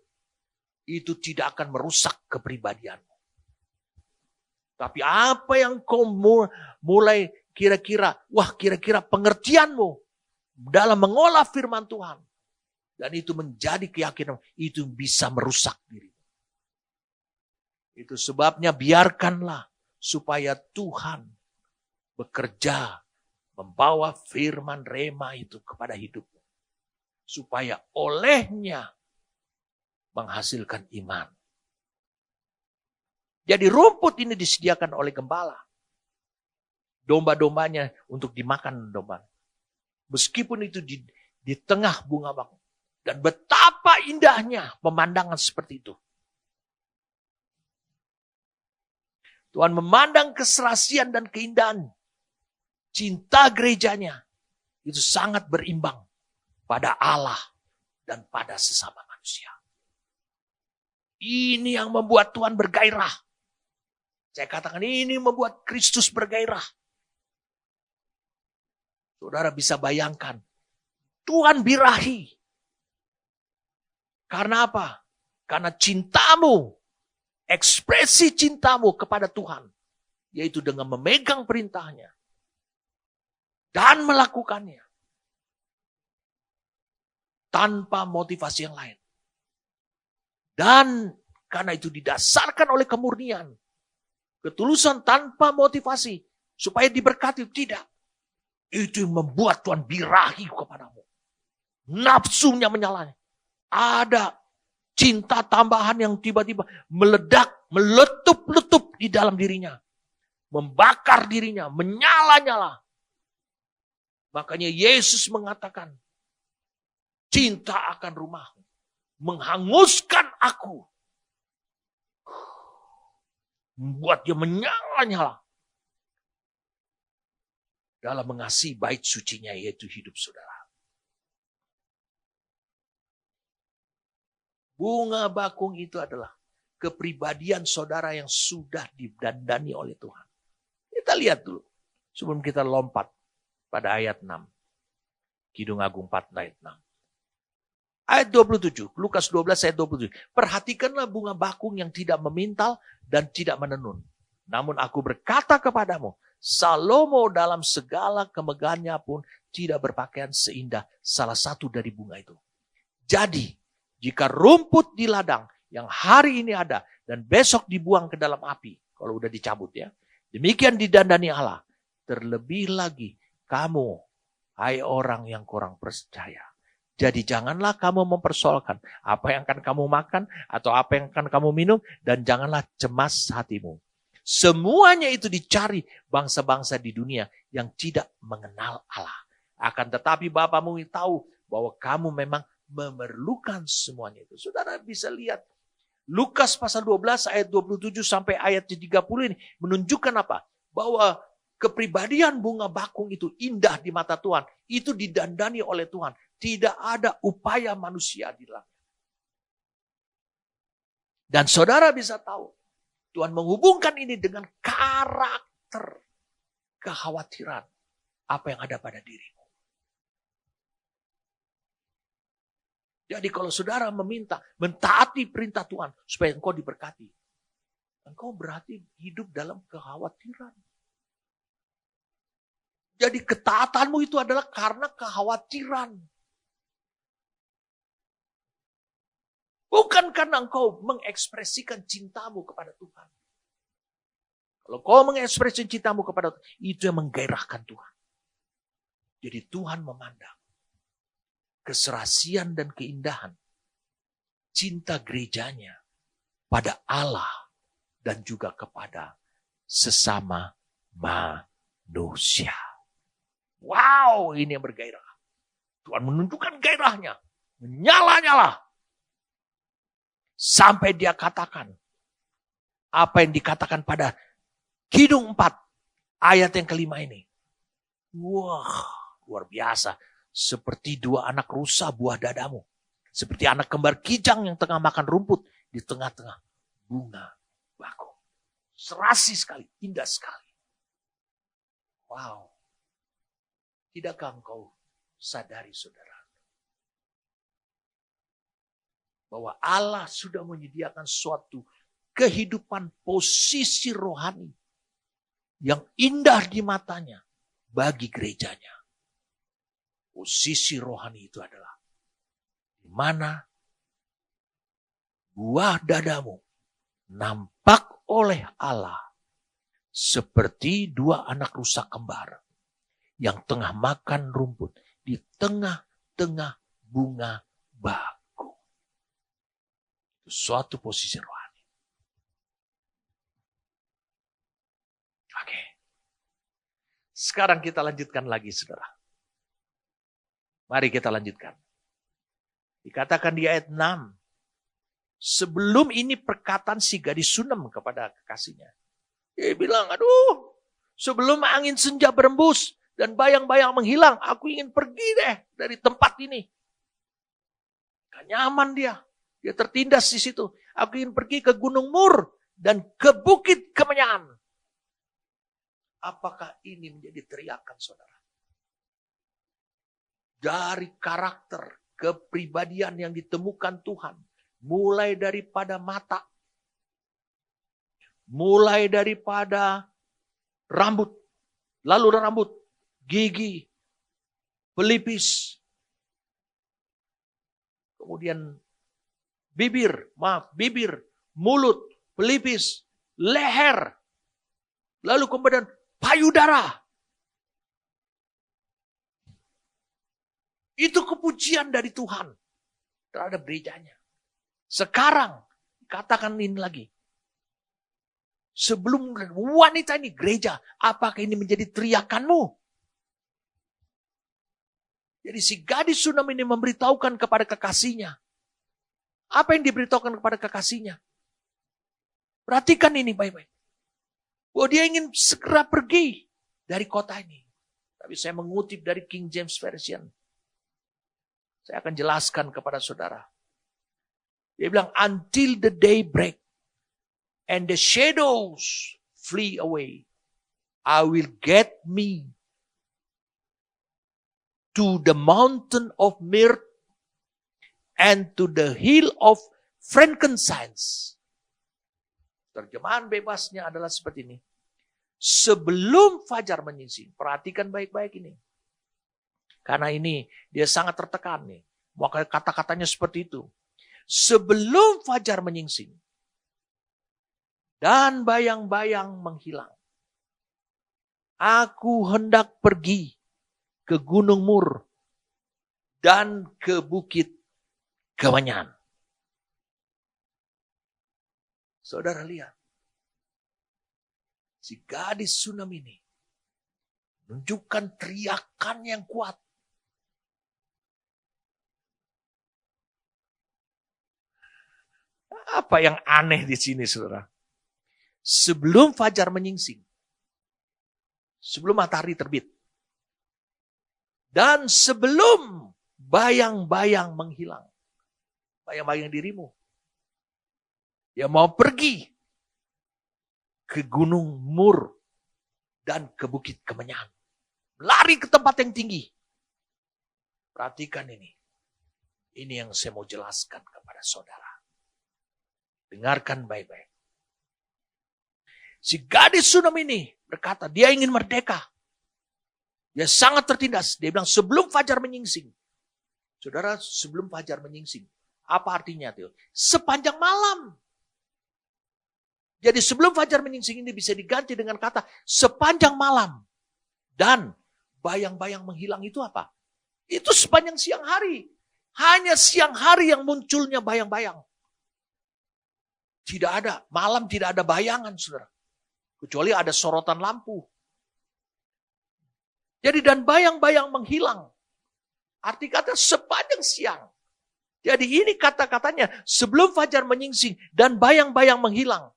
Itu tidak akan merusak kepribadianmu. Tapi apa yang kau mulai kira-kira pengertianmu dalam mengolah firman Tuhan. Dan itu menjadi keyakinan, itu bisa merusak dirimu. Itu sebabnya biarkanlah supaya Tuhan bekerja membawa firman rema itu kepada hidupmu. Supaya olehnya menghasilkan iman. Jadi rumput ini disediakan oleh gembala. Domba-dombanya untuk dimakan domba. Meskipun itu di tengah bunga bakung. Dan betapa indahnya pemandangan seperti itu. Tuhan memandang keserasian dan keindahan. Cinta gerejanya. Itu sangat berimbang pada Allah dan pada sesama manusia. Ini yang membuat Tuhan bergairah. Saya katakan ini membuat Kristus bergairah. Saudara bisa bayangkan. Tuhan birahi. Karena apa? Karena cintamu. Ekspresi cintamu kepada Tuhan. Yaitu dengan memegang perintahnya. Dan melakukannya. Tanpa motivasi yang lain. Dan karena itu didasarkan oleh kemurnian. Ketulusan tanpa motivasi. Supaya diberkati. Tidak. Itu yang membuat Tuhan birahi kepadamu. Nafsunya menyala. Ada cinta tambahan yang tiba-tiba meledak, meletup-letup di dalam dirinya. Membakar dirinya, menyala-nyala. Makanya Yesus mengatakan, cinta akan rumahmu. Menghanguskan aku. Membuat dia menyala-nyala. Dalam mengasihi bait sucinya yaitu hidup saudara. Bunga bakung itu adalah kepribadian saudara yang sudah didandani oleh Tuhan. Kita lihat dulu. Sebelum kita lompat pada ayat 6. Kidung Agung 4 ayat 6. Ayat 27. Lukas 12 ayat 27. Perhatikanlah bunga bakung yang tidak memintal dan tidak menenun. Namun aku berkata kepadamu, Salomo dalam segala kemegahannya pun tidak berpakaian seindah salah satu dari bunga itu. Jadi, jika rumput di ladang yang hari ini ada dan besok dibuang ke dalam api kalau udah dicabut ya. Demikian didandani Allah. Terlebih lagi kamu, hai orang yang kurang percaya. Jadi janganlah kamu mempersoalkan apa yang akan kamu makan atau apa yang akan kamu minum, dan janganlah cemas hatimu. Semuanya itu dicari bangsa-bangsa di dunia yang tidak mengenal Allah. Akan tetapi Bapamu tahu bahwa kamu memang memerlukan semuanya itu. Saudara bisa lihat Lukas pasal 12 ayat 27 sampai ayat 30 ini menunjukkan apa? Bahwa kepribadian bunga bakung itu indah di mata Tuhan. Itu didandani oleh Tuhan. Tidak ada upaya manusia di dalamnya. Dan saudara bisa tahu, Tuhan menghubungkan ini dengan karakter kekhawatiran apa yang ada pada dirimu. Jadi kalau saudara meminta, mentaati perintah Tuhan supaya engkau diberkati, engkau berarti hidup dalam kekhawatiran. Jadi ketaatanmu itu adalah karena kekhawatiran. Bukan karena engkau mengekspresikan cintamu kepada Tuhan. Kalau kau mengekspresikan cintamu kepada Tuhan, itu yang menggairahkan Tuhan. Jadi Tuhan memandang keserasian dan keindahan cinta gerejanya pada Allah dan juga kepada sesama manusia. Wow, ini yang bergairah. Tuhan menunjukkan gairahnya, menyala-nyala. Sampai dia katakan apa yang dikatakan pada Kidung 4 ayat yang kelima ini. Wah, luar biasa. Seperti dua anak rusa buah dadamu. Seperti anak kembar kijang yang tengah makan rumput di tengah-tengah bunga bakung. Serasi sekali, indah sekali. Wow. Tidakkah engkau sadari, saudara, bahwa Allah sudah menyediakan suatu kehidupan posisi rohani yang indah di matanya bagi gerejanya. Posisi rohani itu adalah di mana buah dadamu nampak oleh Allah seperti dua anak rusa kembar yang tengah makan rumput di tengah-tengah bunga bakung. Itu suatu posisi rohani. Oke. Sekarang kita lanjutkan lagi, saudara. Mari kita lanjutkan. Dikatakan di ayat 6. Sebelum ini perkataan si gadis Sunem kepada kekasihnya. Dia bilang, aduh, sebelum angin senja berembus dan bayang-bayang menghilang, aku ingin pergi deh dari tempat ini. Gak nyaman dia. Dia tertindas di situ. Aku ingin pergi ke Gunung Mur dan ke Bukit Kemenyan. Apakah ini menjadi teriakan, saudara? Dari karakter kepribadian yang ditemukan Tuhan. Mulai daripada mata. Mulai daripada rambut. Lalu rambut, gigi, pelipis. Kemudian bibir, mulut, pelipis, leher. Lalu kemudian payudara. Itu kepujian dari Tuhan terhadap gerejanya. Sekarang, katakan ini lagi. Sebelum wanita ini gereja, apakah ini menjadi teriakanmu? Jadi si gadis Sunem ini memberitahukan kepada kekasihnya. Apa yang diberitahukan kepada kekasihnya? Perhatikan ini baik-baik. Bahwa dia ingin segera pergi dari kota ini. Tapi saya mengutip dari King James Version. Saya akan jelaskan kepada saudara. Dia bilang, until the day break and the shadows flee away, I will get me to the mountain of myrrh and to the hill of frankincense. Terjemahan bebasnya adalah seperti ini. Sebelum fajar menyingsing, perhatikan baik-baik ini. Karena ini dia sangat tertekan nih. Makanya kata-katanya seperti itu. sebelum fajar menyingsing dan bayang-bayang menghilang, aku hendak pergi ke Gunung Mur dan ke Bukit Kemenyan. Saudara lihat, si gadis Sunam ini menunjukkan teriakan yang kuat. Apa yang aneh di sini, saudara? Sebelum fajar menyingsing, sebelum matahari terbit, dan sebelum bayang-bayang menghilang, bayang-bayang dirimu, dia mau pergi ke Gunung Mur dan ke Bukit Kemenyan, lari ke tempat yang tinggi. Perhatikan ini yang saya mau jelaskan kepada saudara. Dengarkan baik-baik. Si gadis Sunam ini berkata, dia ingin merdeka. Dia sangat tertindas. Dia bilang sebelum fajar menyingsing. Saudara, sebelum fajar menyingsing. Apa artinya itu? Sepanjang malam. Jadi sebelum fajar menyingsing ini bisa diganti dengan kata sepanjang malam. Dan bayang-bayang menghilang itu apa? Itu sepanjang siang hari. Hanya siang hari yang munculnya bayang-bayang. Tidak ada, malam tidak ada bayangan, saudara. Kecuali ada sorotan lampu. Jadi dan bayang-bayang menghilang. Arti kata sepanjang siang. Jadi ini kata-katanya sebelum fajar menyingsing dan bayang-bayang menghilang.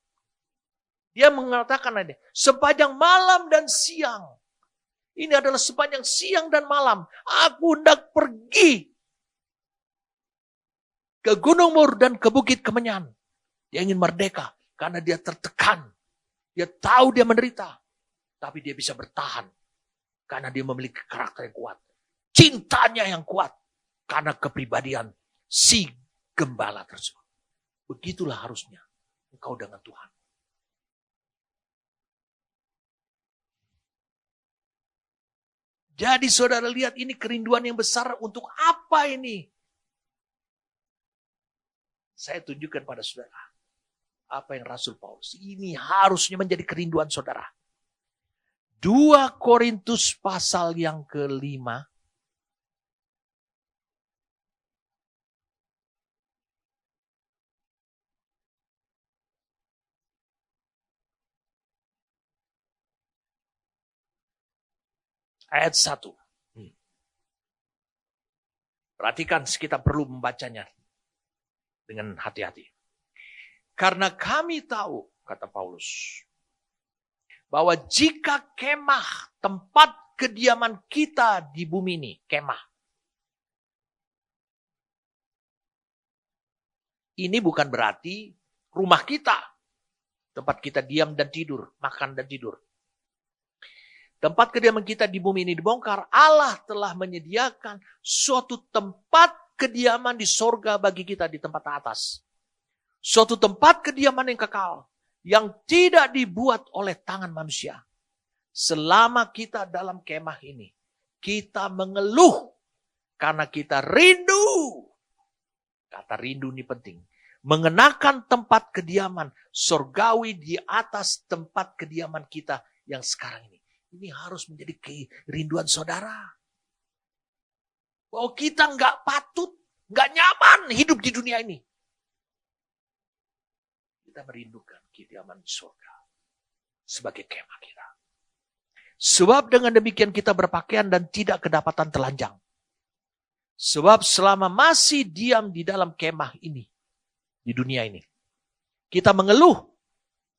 Dia mengatakan ini, sepanjang malam dan siang. Ini adalah sepanjang siang dan malam. Aku hendak pergi ke Gunung Mur dan ke Bukit Kemenyan. Dia ingin merdeka karena dia tertekan. Dia tahu dia menderita. Tapi dia bisa bertahan. Karena dia memiliki karakter yang kuat. Cintanya yang kuat. Karena kepribadian si gembala tersebut. Begitulah harusnya engkau dengan Tuhan. Jadi saudara lihat ini kerinduan yang besar untuk apa ini? Saya tunjukkan pada saudara. Apa yang Rasul Paulus. Ini harusnya menjadi kerinduan saudara. 2 Korintus pasal yang ke-5. Ayat 1. Perhatikan, kita perlu membacanya dengan hati-hati. Karena kami tahu, kata Paulus, bahwa jika kemah, tempat kediaman kita di bumi ini, kemah. Ini bukan berarti rumah kita, tempat kita diam dan tidur, makan dan tidur. Tempat kediaman kita di bumi ini dibongkar, Allah telah menyediakan suatu tempat kediaman di sorga bagi kita di tempat atas. Suatu tempat kediaman yang kekal, yang tidak dibuat oleh tangan manusia. Selama kita dalam kemah ini, kita mengeluh karena kita rindu. Kata rindu ini penting. Mengenakan tempat kediaman sorgawi di atas tempat kediaman kita yang sekarang ini. Ini harus menjadi kerinduan saudara. Bahwa kita nggak patut, nggak nyaman hidup di dunia ini. Kita merindukan kediaman di surga sebagai kemah kita. Sebab dengan demikian kita berpakaian dan tidak kedapatan telanjang. Sebab selama masih diam di dalam kemah ini, di dunia ini, kita mengeluh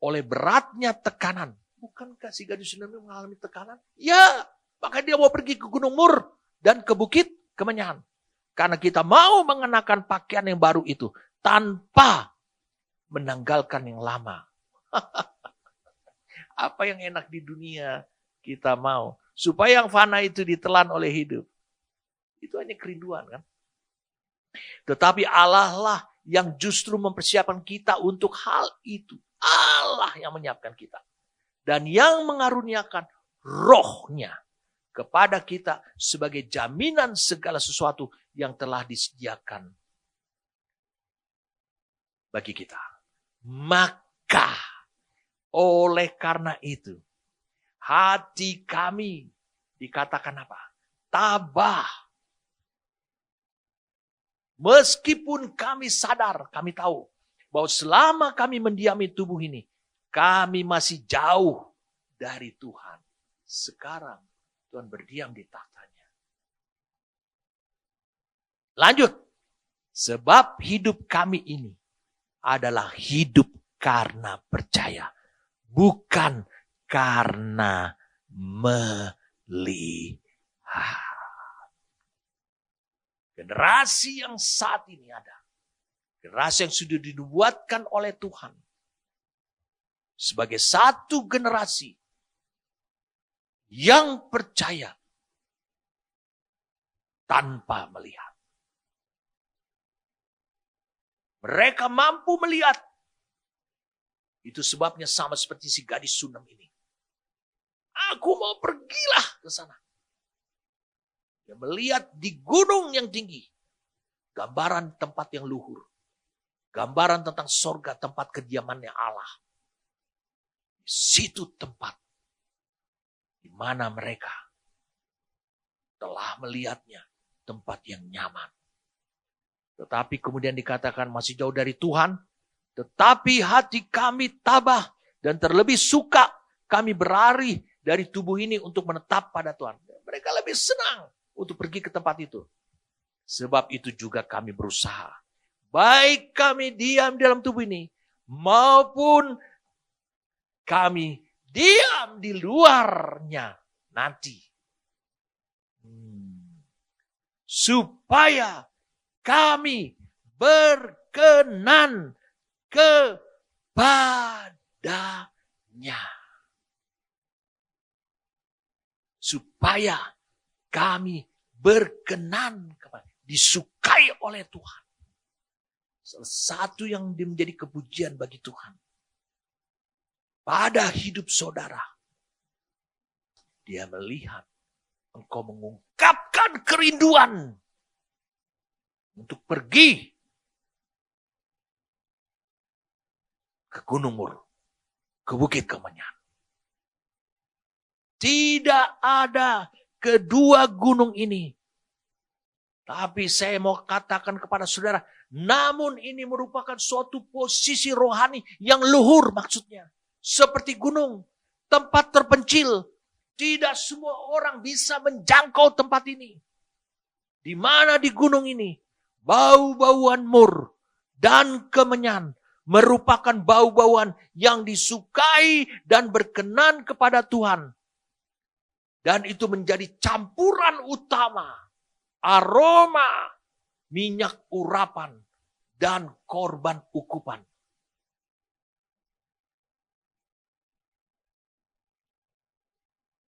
oleh beratnya tekanan. Bukankah si gadis Sunam mengalami tekanan? Ya, maka dia mau pergi ke Gunung Mur dan ke Bukit Kemenyan. Karena kita mau mengenakan pakaian yang baru itu tanpa menanggalkan yang lama. Apa yang enak di dunia kita mau. Supaya yang fana itu ditelan oleh hidup. Itu hanya kerinduan kan. Tetapi Allah lah yang justru mempersiapkan kita untuk hal itu. Allah yang menyiapkan kita. Dan yang mengaruniakan rohnya kepada kita sebagai jaminan segala sesuatu yang telah disediakan bagi kita. Maka oleh karena itu hati kami dikatakan apa? Tabah. Meskipun kami sadar, kami tahu bahwa selama kami mendiami tubuh ini, kami masih jauh dari Tuhan. Sekarang Tuhan berdiam di tahtanya. Lanjut. Sebab hidup kami ini adalah hidup karena percaya. Bukan karena melihat. Generasi yang saat ini ada. Generasi yang sudah dibuatkan oleh Tuhan. Sebagai satu generasi yang percaya tanpa melihat. Mereka mampu melihat. Itu sebabnya sama seperti si gadis Sunam ini. Aku mau pergilah ke sana. Dia melihat di gunung yang tinggi. Gambaran tempat yang luhur. Gambaran tentang sorga, tempat kediamannya Allah. Di situ tempat di mana mereka telah melihatnya, tempat yang nyaman. Tetapi kemudian dikatakan masih jauh dari Tuhan. Tetapi hati kami tabah dan terlebih suka kami berlari dari tubuh ini untuk menetap pada Tuhan. Mereka lebih senang untuk pergi ke tempat itu. Sebab itu juga kami berusaha. Baik kami diam dalam tubuh ini, maupun kami diam di luarnya nanti. Supaya kami berkenan kepadanya. Supaya kami berkenan kepada, disukai oleh Tuhan. Salah satu yang menjadi kepujian bagi Tuhan pada hidup saudara, dia melihat engkau mengungkapkan kerinduan untuk pergi ke Gunung Mur, ke Bukit Kemenyan. Tidak ada kedua gunung ini. Tapi saya mau katakan kepada saudara, namun ini merupakan suatu posisi rohani yang luhur maksudnya. Seperti gunung, tempat terpencil. Tidak semua orang bisa menjangkau tempat ini. Di mana di gunung ini, bau-bauan mur dan kemenyan merupakan bau-bauan yang disukai dan berkenan kepada Tuhan. Dan itu menjadi campuran utama, aroma, minyak urapan, dan korban ukupan.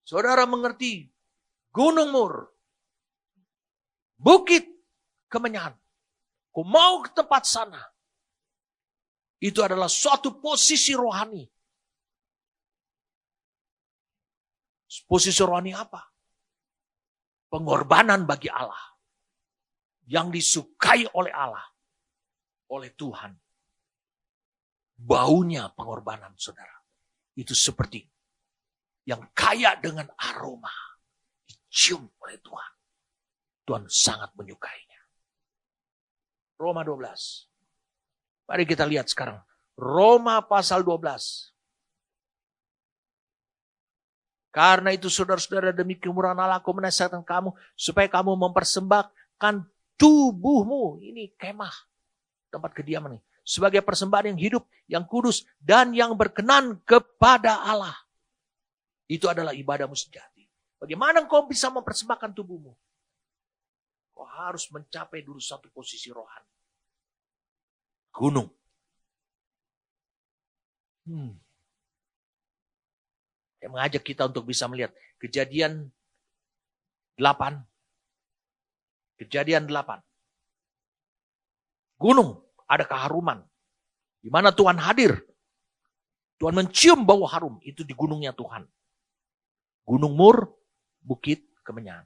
Saudara mengerti, Gunung Mur, Bukit Kemenyan, kau mau ke tempat sana. Itu adalah suatu posisi rohani. Posisi rohani apa? Pengorbanan bagi Allah. Yang disukai oleh Allah. Oleh Tuhan. Baunya pengorbanan saudara. Itu seperti yang kaya dengan aroma. Dicium oleh Tuhan. Tuhan sangat menyukainya. Roma 12. Mari kita lihat sekarang. Roma pasal 12. Karena itu saudara-saudara, demi kemurahan Allah aku menasihatkan kamu supaya kamu mempersembahkan tubuhmu. Ini kemah, tempat kediaman ini. Sebagai persembahan yang hidup, yang kudus, dan yang berkenan kepada Allah. Itu adalah ibadahmu sejati. Bagaimana kau bisa mempersembahkan tubuhmu? Kau harus mencapai dulu satu posisi rohani. Gunung. Saya mengajak kita untuk bisa melihat Kejadian 8. Kejadian 8. Gunung, ada keharuman. Di mana Tuhan hadir. Tuhan mencium bau harum. Itu di gunungnya Tuhan. Gunung Mur, Bukit Kemenyan.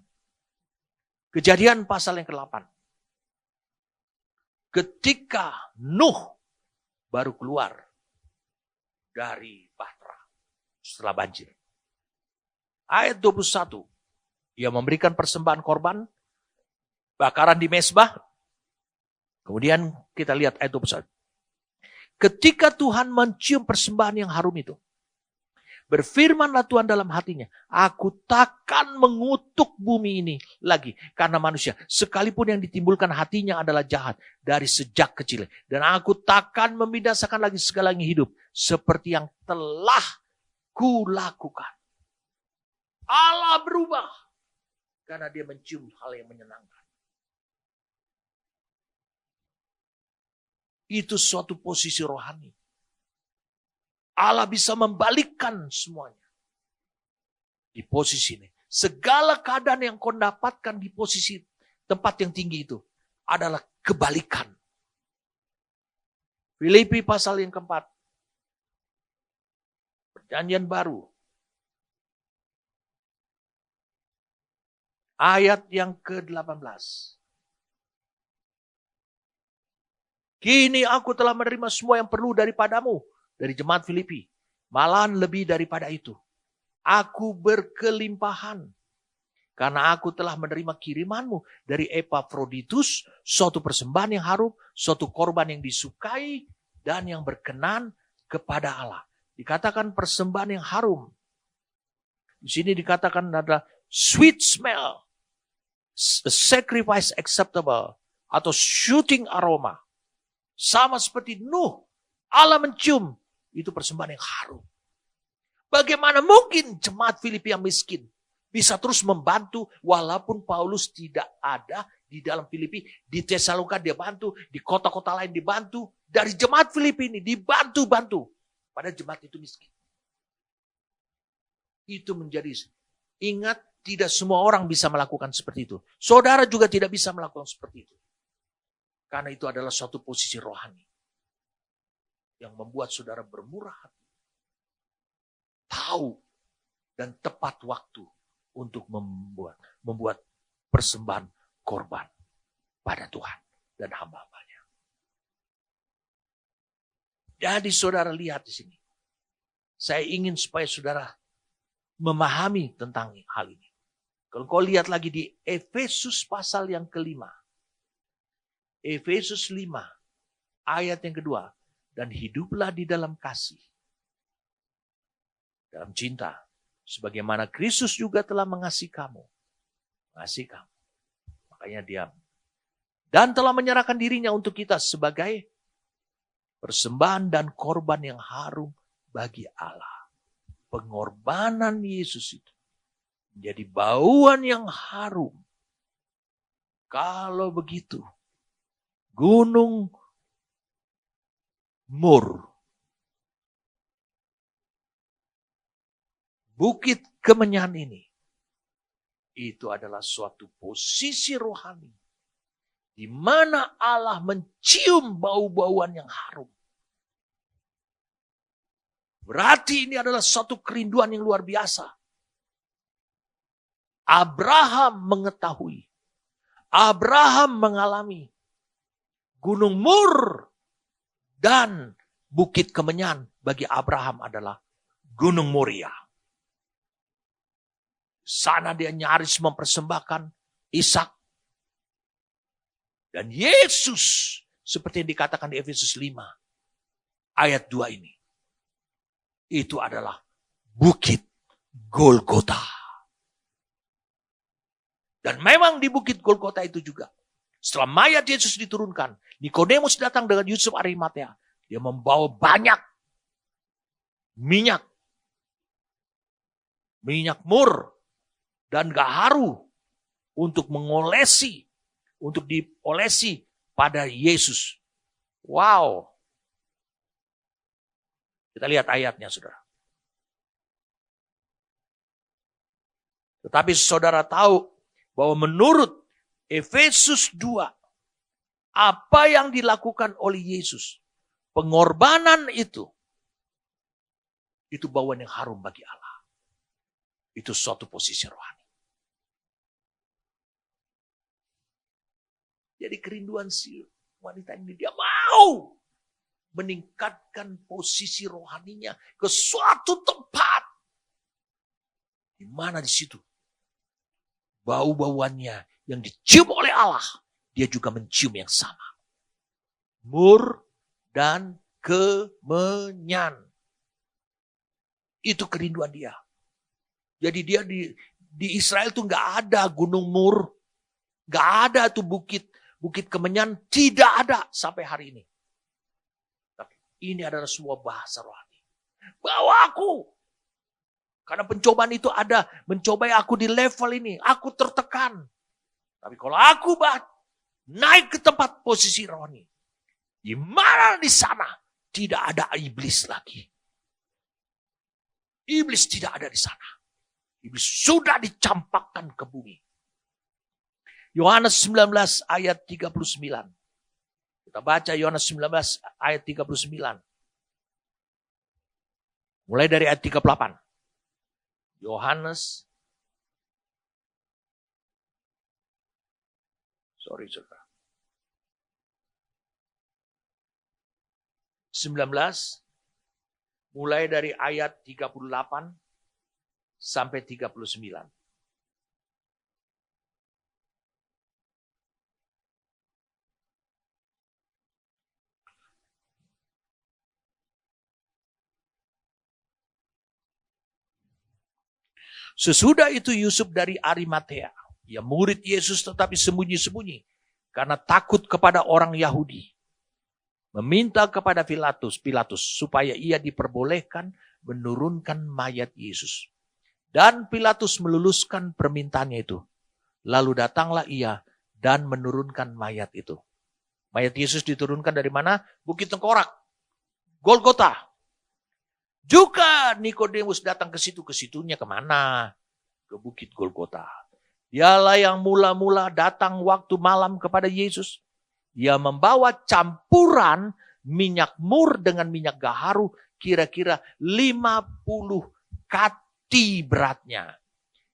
Kejadian pasal yang ke-8. Ketika Nuh baru keluar dari bahtera setelah banjir. Ayat 21, ia memberikan persembahan korban, bakaran di mezbah. Kemudian kita lihat ayat 21. Ketika Tuhan mencium persembahan yang harum itu, berfirmanlah Tuhan dalam hatinya, aku takkan mengutuk bumi ini lagi karena manusia. Sekalipun yang ditimbulkan hatinya adalah jahat dari sejak kecil. Dan aku takkan membinasakan lagi segala yang hidup seperti yang telah kulakukan. Allah berubah karena dia mencium hal yang menyenangkan. Itu suatu posisi rohani. Allah bisa membalikkan semuanya. Di posisi ini. Segala keadaan yang kau dapatkan di posisi tempat yang tinggi itu adalah kebalikan. Filipi pasal yang keempat. Perjanjian baru. Ayat yang ke-18. Kini aku telah menerima semua yang perlu daripadamu. Dari jemaat Filipi. Malahan lebih daripada itu. Aku berkelimpahan. Karena aku telah menerima kirimanmu dari Epafroditus. Suatu persembahan yang harum. Suatu korban yang disukai. Dan yang berkenan kepada Allah. Dikatakan persembahan yang harum. Di sini dikatakan adalah sweet smell. A sacrifice acceptable. Atau shooting aroma. Sama seperti Nuh. Allah mencium. Itu persembahan yang harum. Bagaimana mungkin jemaat Filipi yang miskin bisa terus membantu walaupun Paulus tidak ada di dalam Filipi. Di Tesalonika dia bantu. Di kota-kota lain dibantu. Dari jemaat Filipi ini dibantu-bantu. Padahal jemaat itu miskin. Itu menjadi, ingat, tidak semua orang bisa melakukan seperti itu. Saudara juga tidak bisa melakukan seperti itu. Karena itu adalah suatu posisi rohani. Yang membuat saudara bermurah hati. Tahu dan tepat waktu untuk membuat persembahan korban pada Tuhan dan hamba-hambanya. Jadi saudara lihat di sini. Saya ingin supaya saudara memahami tentang hal ini. Kalau kau lihat lagi di Efesus pasal yang ke-5. Efesus 5 ayat yang kedua. Dan hiduplah di dalam kasih. Dalam cinta. Sebagaimana Kristus juga telah mengasihi kamu. Mengasihi kamu. Makanya dia. Dan telah menyerahkan dirinya untuk kita sebagai persembahan dan korban yang harum bagi Allah. Pengorbanan Yesus itu menjadi bauan yang harum. Kalau begitu, Gunung Mur, Bukit Kemenyan ini, itu adalah suatu posisi rohani di mana Allah mencium bau-bauan yang harum. Berarti ini adalah suatu kerinduan yang luar biasa. Abraham mengetahui, Abraham mengalami Gunung Mur dan Bukit Kemenyan bagi Abraham adalah Gunung Moria. Sana dia nyaris mempersembahkan Ishak. Dan Yesus, seperti yang dikatakan di Efesus 5, ayat 2 ini. Itu adalah Bukit Golgota. Dan memang di Bukit Golgota itu juga, setelah mayat Yesus diturunkan, Nikodemus datang dengan Yusuf Arimatea. Dia membawa banyak minyak. Minyak mur dan gaharu untuk mengolesi, untuk diolesi pada Yesus. Wow. Kita lihat ayatnya, saudara. Tetapi saudara tahu bahwa menurut Efesus 2, apa yang dilakukan oleh Yesus, pengorbanan itu bauan yang harum bagi Allah. Itu suatu posisi rohani. Jadi kerinduan si wanita ini, dia mau meningkatkan posisi rohaninya ke suatu tempat. Di mana di situ bau-bauannya yang dicium oleh Allah, dia juga mencium yang sama. Mur dan kemenyan. Itu kerinduan dia. Jadi dia di Israel tuh nggak ada gunung Mur, nggak ada tuh bukit kemenyan, tidak ada sampai hari ini. Tapi ini adalah sebuah bahasa rohani. Bawa aku. Karena pencobaan itu ada, mencobai aku di level ini, aku tertekan. Tapi kalau aku naik ke tempat posisi rohani, di mana di sana tidak ada iblis lagi. Iblis tidak ada di sana. Iblis sudah dicampakkan ke bumi. Yohanes 19 ayat 39. Kita baca Yohanes 19 ayat 39. Mulai dari ayat 38. Yohanes. Sorry, saudara. 19. Mulai dari ayat 38 sampai 39. Sesudah itu Yusuf dari Arimatea, ia murid Yesus tetapi sembunyi-sembunyi karena takut kepada orang Yahudi, meminta kepada Pilatus supaya ia diperbolehkan menurunkan mayat Yesus. Dan Pilatus meluluskan permintaannya itu. Lalu datanglah ia dan menurunkan mayat itu. Mayat Yesus diturunkan dari mana? Bukit Tengkorak, Golgota. Juga Nikodemus datang ke situ, ke situnya kemana? Ke Bukit Golgota. Dialah yang mula-mula datang waktu malam kepada Yesus. Dia membawa campuran minyak mur dengan minyak gaharu, kira-kira 50 kati beratnya.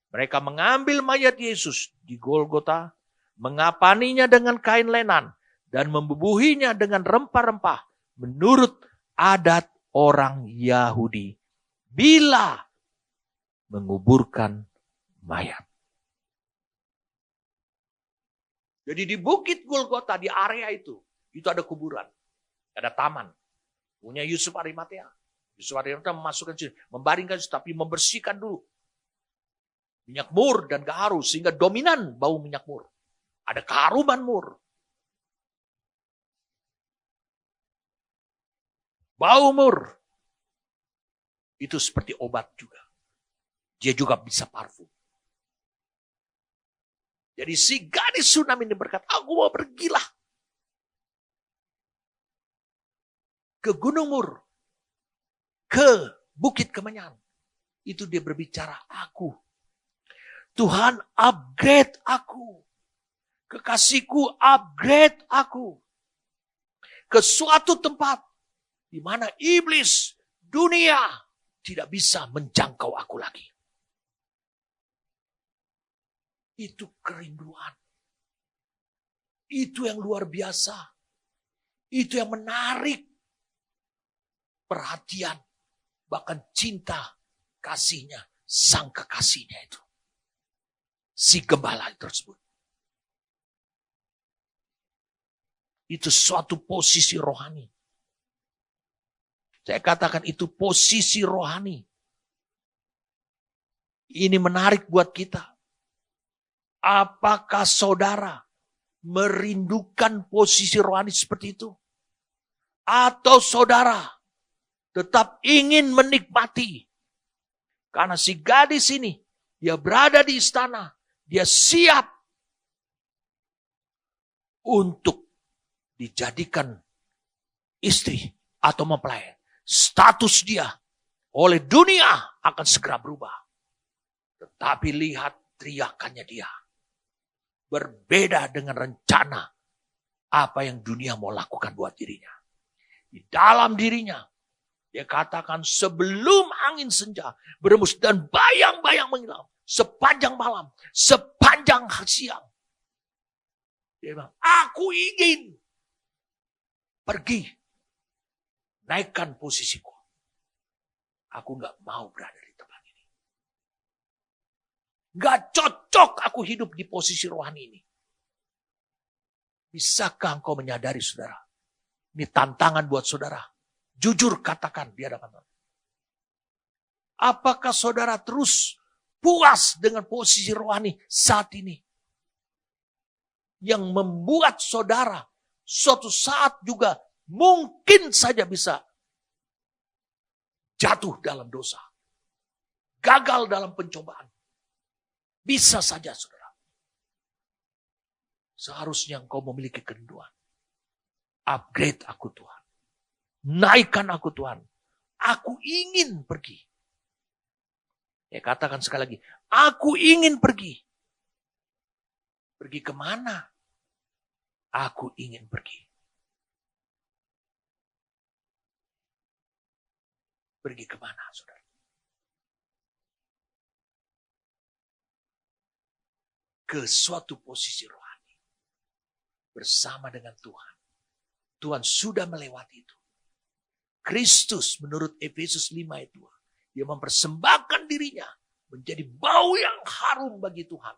Mereka mengambil mayat Yesus di Golgota, mengapaninya dengan kain lenan, dan membubuhinya dengan rempah-rempah menurut adat orang Yahudi bila menguburkan mayat. Jadi di Bukit Golgota, di area itu ada kuburan, ada taman. Punya Yusuf Arimatea. Yusuf Arimatea memasukkan, membaringkan, tapi membersihkan dulu minyak mur dan gaharu sehingga dominan bau minyak mur. Ada keharuman mur. Bau mur. Itu seperti obat juga. Dia juga bisa parfum. Jadi si gadis Sunam ini berkata, aku mau pergilah ke Gunung Mur, ke Bukit Kemenyan. Itu dia berbicara, aku. Tuhan upgrade aku. Kekasihku upgrade aku. Ke suatu tempat di mana iblis, dunia tidak bisa menjangkau aku lagi. Itu kerinduan. Itu yang luar biasa. Itu yang menarik perhatian. Bahkan cinta kasihnya, sang kekasihnya itu. Si gembala tersebut. Itu suatu posisi rohani. Saya katakan itu posisi rohani. Ini menarik buat kita. Apakah saudara merindukan posisi rohani seperti itu? Atau saudara tetap ingin menikmati? Karena si gadis ini, dia berada di istana. Dia siap untuk dijadikan istri atau mempelai. Status dia oleh dunia akan segera berubah. Tetapi lihat teriakannya dia. Berbeda dengan rencana apa yang dunia mau lakukan buat dirinya. Di dalam dirinya, dia katakan sebelum angin senja berembus dan bayang-bayang menghilang. Sepanjang malam, sepanjang siang. Dia bilang, aku ingin pergi Naikkan posisiku. Aku gak mau berada di tempat ini. Gak cocok aku hidup di posisi rohani ini. Bisakah engkau menyadari, saudara? Ini tantangan buat saudara. Jujur katakan di hadapan Tuhan. Apakah saudara terus puas dengan posisi rohani saat ini? Yang membuat saudara suatu saat juga mungkin saja bisa jatuh dalam dosa. Gagal dalam pencobaan. Bisa saja, saudara. Seharusnya engkau memiliki kerinduan. Upgrade aku Tuhan. Naikkan aku Tuhan. Aku ingin pergi. Ya katakan sekali lagi. Aku ingin pergi. Pergi kemana? Aku ingin pergi. Pergi kemana, saudara? Ke suatu posisi rohani. Bersama dengan Tuhan. Tuhan sudah melewati itu. Kristus menurut Efesus 5 ayat 2. Dia mempersembahkan dirinya. Menjadi bau yang harum bagi Tuhan.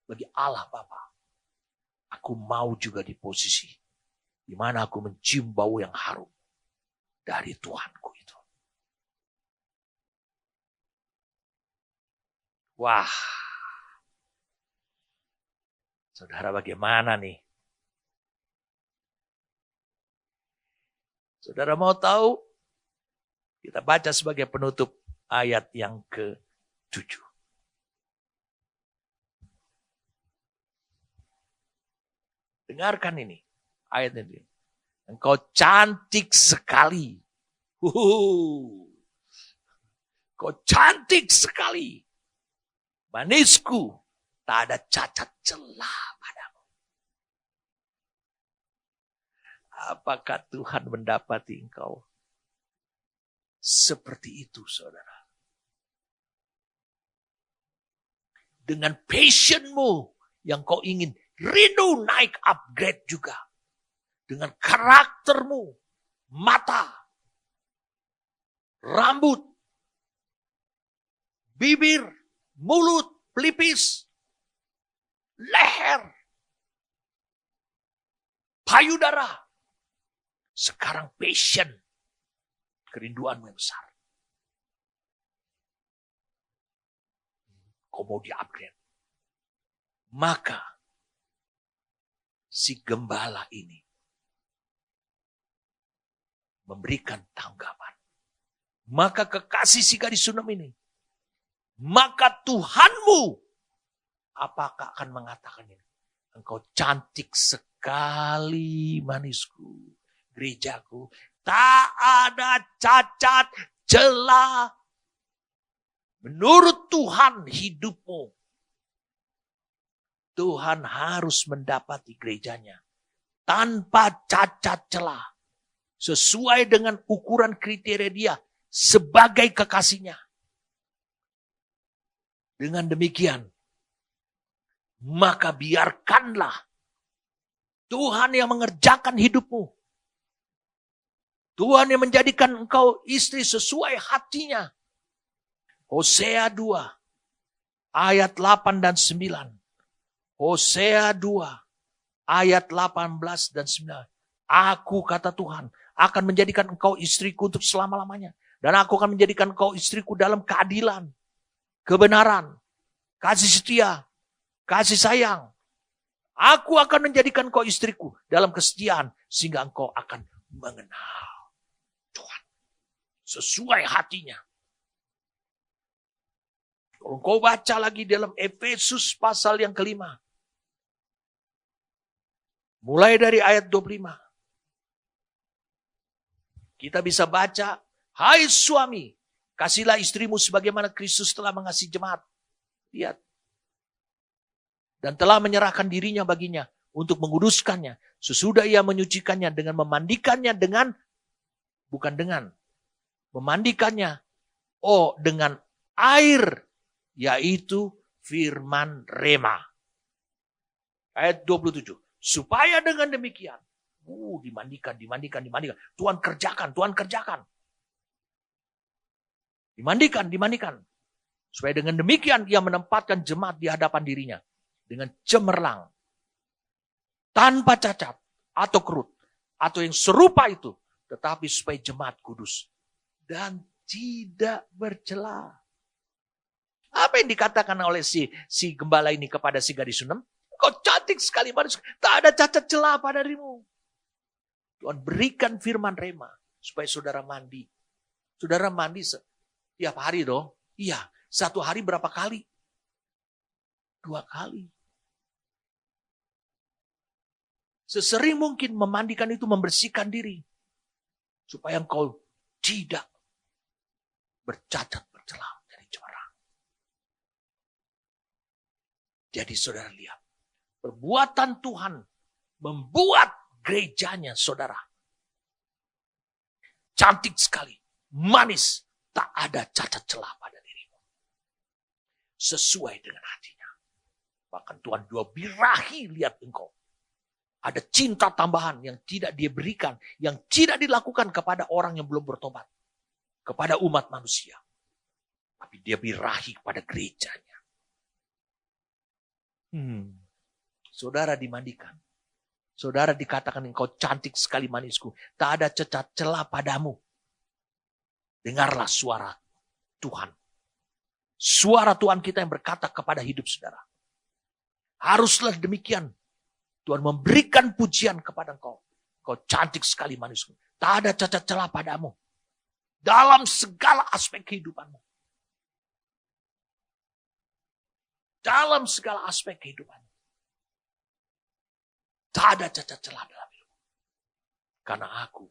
Bagi Allah Bapa. Aku mau juga di posisi. Di mana aku mencium bau yang harum. Dari Tuhanku itu. Wah. Saudara bagaimana nih? Saudara mau tahu? Kita baca sebagai penutup ayat yang ke-7. Dengarkan ini. Ayat ini. Engkau cantik sekali. Engkau cantik sekali. Manisku. Tak ada cacat celah padamu. Apakah Tuhan mendapati engkau seperti itu, saudara? Dengan passionmu yang kau ingin rindu naik upgrade juga. Dengan karaktermu, mata, rambut, bibir, mulut, pelipis, leher, payudara. Sekarang passion, kerinduanmu yang besar. Kau mau di-upgrade. Maka si gembala ini memberikan tanggapan. Maka kekasih si gadis Sunam ini. Maka Tuhanmu apakah akan mengatakan ini? Engkau cantik sekali manisku. Gerejaku. Tak ada cacat celah. Menurut Tuhan hidupmu. Tuhan harus mendapati gerejanya. Tanpa cacat celah. Sesuai dengan ukuran kriteria dia. Sebagai kekasihnya. Dengan demikian. Maka biarkanlah. Tuhan yang mengerjakan hidupmu. Tuhan yang menjadikan engkau istri sesuai hatinya. Hosea 2. Ayat 8 dan 9. Hosea 2. Ayat 18 dan 9. Aku kata Tuhan. Akan menjadikan engkau istriku untuk selama-lamanya. Dan aku akan menjadikan engkau istriku dalam keadilan. Kebenaran. Kasih setia. Kasih sayang. Aku akan menjadikan engkau istriku dalam kesetiaan. Sehingga engkau akan mengenal Tuhan. Sesuai hatinya. Kalau engkau baca lagi dalam Efesus pasal yang kelima. Mulai dari ayat 25. Kita bisa baca. Hai suami. Kasihlah istrimu sebagaimana Kristus telah mengasihi jemaat. Lihat. Dan telah menyerahkan dirinya baginya. Untuk menguduskannya. Sesudah ia menyucikannya dengan memandikannya dengan. Bukan dengan. Memandikannya. Oh dengan air. Yaitu firman rema. Ayat 27. Supaya dengan demikian. Dimandikan. Tuhan kerjakan. Dimandikan. Supaya dengan demikian ia menempatkan jemaat di hadapan dirinya. Dengan cemerlang. Tanpa cacat atau kerut. Atau yang serupa itu. Tetapi supaya jemaat kudus. Dan tidak bercela. Apa yang dikatakan oleh si gembala ini kepada si gadis Sunem? Kau cantik sekali manis. Tak ada cacat celah pada dirimu. Tuhan berikan firman rema. Supaya saudara mandi. Saudara mandi tiap hari dong. Iya. Satu hari berapa kali? 2 kali. Sesering mungkin memandikan itu membersihkan diri. Supaya engkau tidak bercacat bercelah dari cemerlang. Jadi saudara lihat. Perbuatan Tuhan membuat gerejanya saudara. Cantik sekali. Manis. Tak ada cacat celah pada dirimu. Sesuai dengan hatinya. Bahkan Tuhan juga birahi lihat engkau. Ada cinta tambahan yang tidak dia berikan. Yang tidak dilakukan kepada orang yang belum bertobat. Kepada umat manusia. Tapi dia birahi kepada gerejanya. Saudara dimandikan. Saudara dikatakan engkau cantik sekali manisku. Tak ada cacat celah padamu. Dengarlah suara Tuhan. Suara Tuhan kita yang berkata kepada hidup saudara. Haruslah demikian. Tuhan memberikan pujian kepada engkau. Engkau cantik sekali manisku. Tak ada cacat celah padamu. Dalam segala aspek kehidupanmu. Dalam segala aspek kehidupanmu. Tak ada cacat celah dalam hidupmu. Karena aku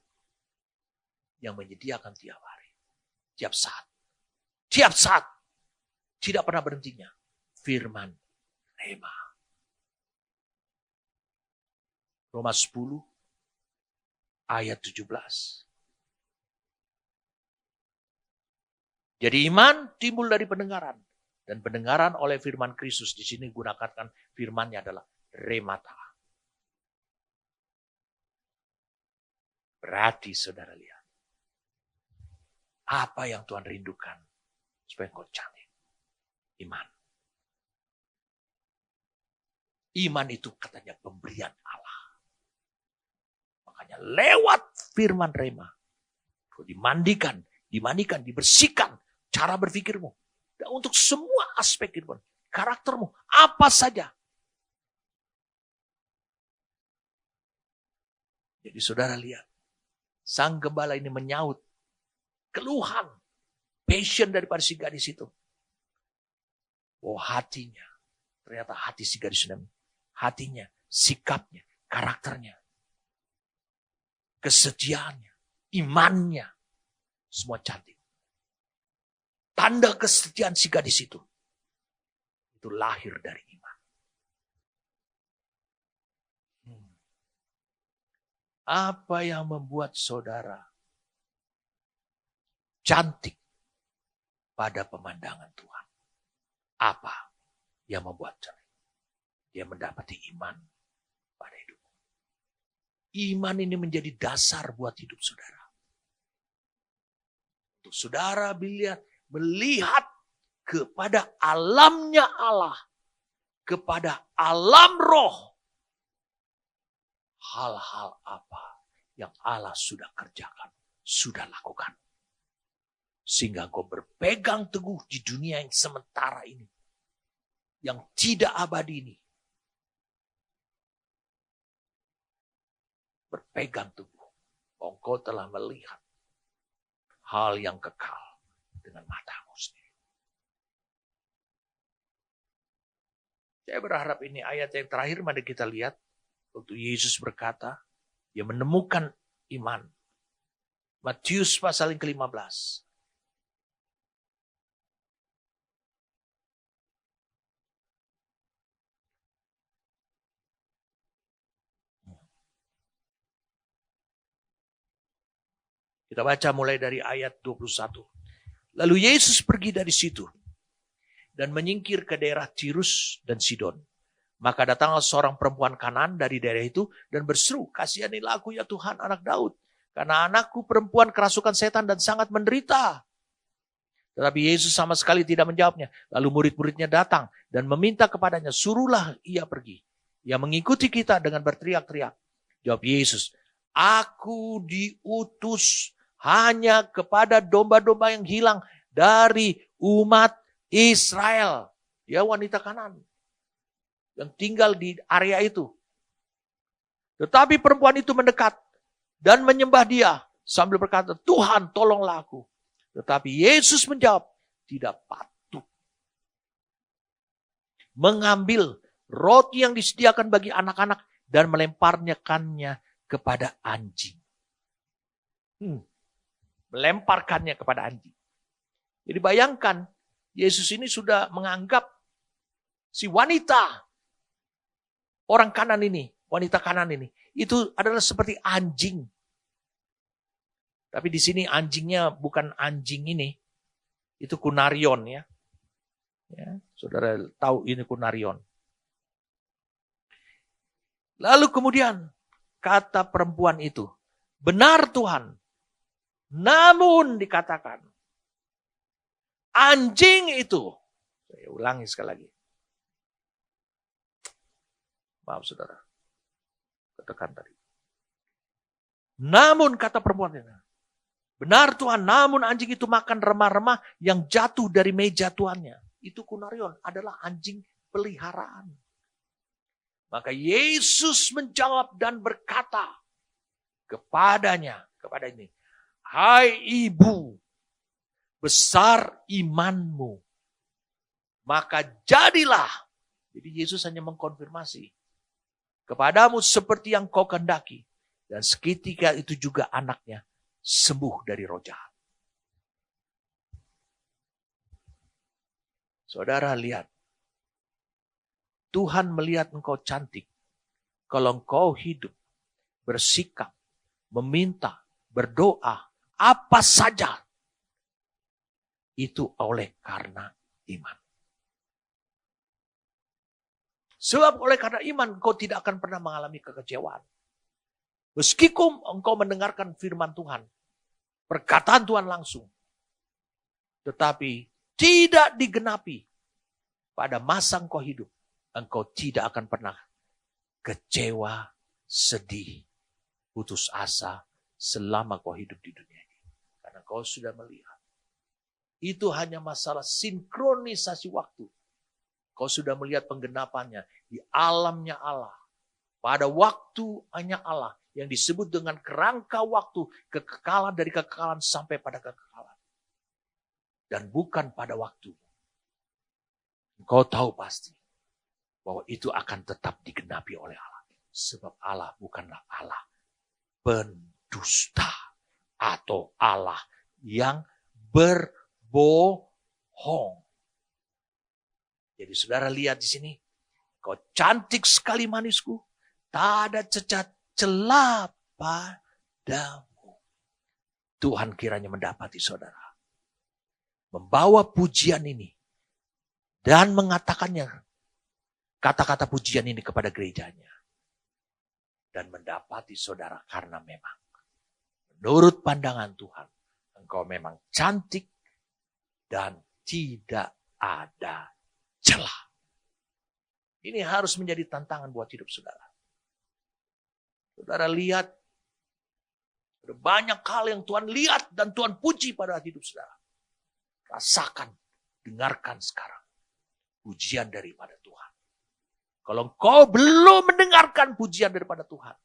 yang menyediakan tiap hari. Tiap saat. Tiap saat. Tidak pernah berhentinya. Firman rema. Roma 10 ayat 17. Jadi iman timbul dari pendengaran. Dan pendengaran oleh firman Kristus. Di sini gunakan firmannya adalah remata. Berarti saudara lihat. Apa yang Tuhan rindukan. Supaya engkau cantik. Iman. Iman itu katanya pemberian Allah. Makanya lewat firman rema. Dimandikan, dibersihkan cara berpikirmu. Dan untuk semua aspek kehidupan. Karaktermu, apa saja. Jadi saudara lihat. Sang gembala ini menyaut. Keluhan. Passion daripada si gadis itu. Oh hatinya. Ternyata hati si gadis itu. Hatinya, sikapnya, karakternya. Kesetiaannya, imannya. Semua cantik. Tanda kesetiaan si gadis itu. Itu lahir dari iman. Apa yang membuat saudara cantik pada pemandangan Tuhan? Apa yang membuat cantik? Dia mendapati iman pada hidup. Iman ini menjadi dasar buat hidup saudara. Untuk saudara melihat kepada alamnya Allah. Kepada alam roh. Hal-hal apa yang Allah sudah kerjakan. Sudah lakukan. Sehingga kau berpegang teguh di dunia yang sementara ini. Yang tidak abadi ini. Berpegang teguh. Engkau telah melihat hal yang kekal dengan matamu sendiri. Saya berharap ini ayat yang terakhir mari kita lihat. Waktu Yesus berkata, dia menemukan iman. Matius pasal yang ke-15. Kita baca mulai dari ayat 21. Lalu Yesus pergi dari situ dan menyingkir ke daerah Tirus dan Sidon. Maka datanglah seorang perempuan Kanaan dari daerah itu dan berseru, "Kasihanilah aku ya Tuhan, anak Daud. Karena anakku perempuan kerasukan setan dan sangat menderita." Tetapi Yesus sama sekali tidak menjawabnya. Lalu murid-muridnya datang dan meminta kepadanya, "Suruhlah ia pergi." Ia mengikuti kita dengan berteriak-teriak. Jawab Yesus, "Aku diutus hanya kepada domba-domba yang hilang dari umat Israel." Dia wanita Kanaan yang tinggal di area itu. Tetapi perempuan itu mendekat dan menyembah dia sambil berkata, "Tuhan, tolonglah aku." Tetapi Yesus menjawab, "Tidak patut mengambil roti yang disediakan bagi anak-anak dan melemparkannya kepada anjing." Melemparkannya kepada anjing. Jadi bayangkan, Yesus ini sudah menganggap si wanita orang Kanaan ini, wanita Kanaan ini, itu adalah seperti anjing. Tapi di sini anjingnya bukan anjing ini, itu kunarion ya. Saudara tahu ini kunarion. Lalu kemudian kata perempuan itu, "Benar Tuhan, namun dikatakan, anjing itu," saya ulangi sekali lagi. Maaf saudara, ketekan tadi. Namun kata perempuan itu, "Benar Tuhan, namun anjing itu makan remah-remah yang jatuh dari meja tuannya." Itu kunarion, adalah anjing peliharaan. Maka Yesus menjawab dan berkata kepada ini, "Hai ibu, besar imanmu, maka jadilah." Jadi Yesus hanya mengkonfirmasi, "Kepadamu seperti yang kau kehendaki." Dan seketika itu juga anaknya sembuh dari roh jahat. Saudara lihat, Tuhan melihat engkau cantik. Kalau engkau hidup, bersikap, meminta, berdoa, apa saja, itu oleh karena iman. Sebab oleh karena iman, engkau tidak akan pernah mengalami kekecewaan. Meskipun engkau mendengarkan firman Tuhan, perkataan Tuhan langsung, tetapi tidak digenapi pada masa engkau hidup, engkau tidak akan pernah kecewa, sedih, putus asa selama kau hidup di dunia ini. Karena kau sudah melihat. Itu hanya masalah sinkronisasi waktu. Kau sudah melihat penggenapannya di alamnya Allah. Pada waktu hanya Allah yang disebut dengan kerangka waktu, kekekalan dari kekekalan sampai pada kekekalan. Dan bukan pada waktu. Kau tahu pasti bahwa itu akan tetap digenapi oleh Allah. Sebab Allah bukanlah Allah pendusta atau Allah yang berbohong. Jadi saudara lihat di sini, kau cantik sekali manisku, tak ada cacat celah padamu. Tuhan kiranya mendapati saudara, membawa pujian ini dan mengatakannya, kata-kata pujian ini kepada gerejanya. Dan mendapati saudara karena memang menurut pandangan Tuhan, engkau memang cantik dan tidak ada celah. Ini harus menjadi tantangan buat hidup saudara. Saudara lihat, ada banyak hal yang Tuhan lihat dan Tuhan puji pada hidup saudara. Rasakan, dengarkan sekarang pujian daripada Tuhan. Kalau engkau belum mendengarkan pujian daripada Tuhan,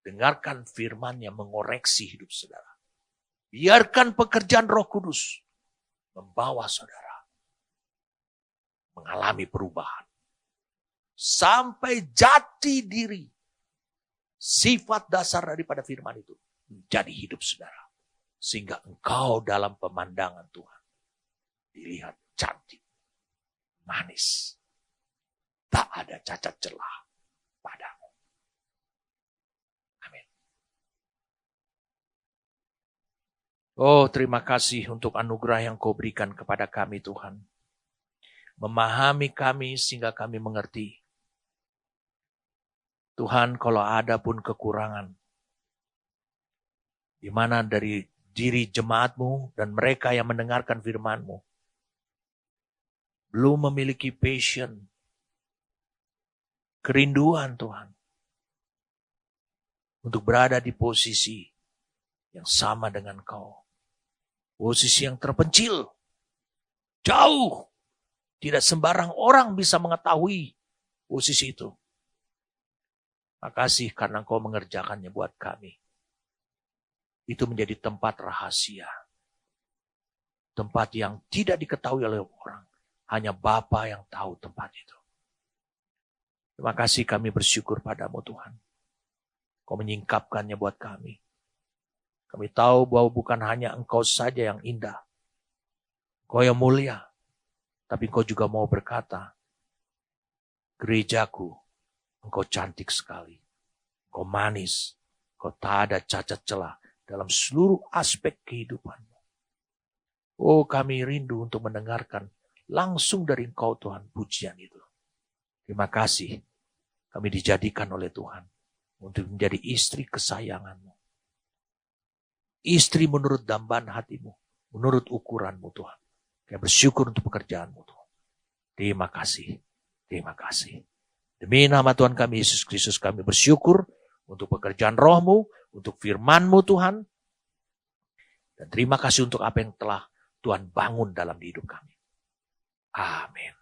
dengarkan firman-Nya mengoreksi hidup saudara. Biarkan pekerjaan Roh Kudus membawa saudara mengalami perubahan. Sampai jati diri, sifat dasar daripada firman itu menjadi hidup saudara. Sehingga engkau dalam pemandangan Tuhan dilihat cantik, manis, tak ada cacat celah padamu. Amin. Oh, terima kasih untuk anugerah yang kau berikan kepada kami Tuhan. memahami kami sehingga kami mengerti. Tuhan, kalau ada pun kekurangan, di mana dari diri jemaat-Mu dan mereka yang mendengarkan firman-Mu belum memiliki passion, kerinduan Tuhan, untuk berada di posisi yang sama dengan Kau. Posisi yang terpencil, jauh, tidak sembarang orang bisa mengetahui posisi itu. Makasih karena Engkau mengerjakannya buat kami. Itu menjadi tempat rahasia. Tempat yang tidak diketahui oleh orang. Hanya Bapa yang tahu tempat itu. Terima kasih kami bersyukur padamu Tuhan. Kau menyingkapkannya buat kami. Kami tahu bahwa bukan hanya Engkau saja yang indah. Engkau yang mulia. Tapi Engkau juga mau berkata, gerejaku, Engkau cantik sekali. Engkau manis. Engkau tak ada cacat celah dalam seluruh aspek kehidupanmu. Oh, kami rindu untuk mendengarkan langsung dari Engkau Tuhan pujian itu. Terima kasih. Kami dijadikan oleh Tuhan untuk menjadi istri kesayanganmu. Istri menurut dambaan hatimu. Menurut ukuranmu Tuhan. Kami bersyukur untuk pekerjaanmu Tuhan. Terima kasih. Terima kasih. Demi nama Tuhan kami Yesus Kristus kami bersyukur untuk pekerjaan roh-Mu, untuk firman-Mu Tuhan. Dan terima kasih untuk apa yang telah Tuhan bangun dalam hidup kami. Amin.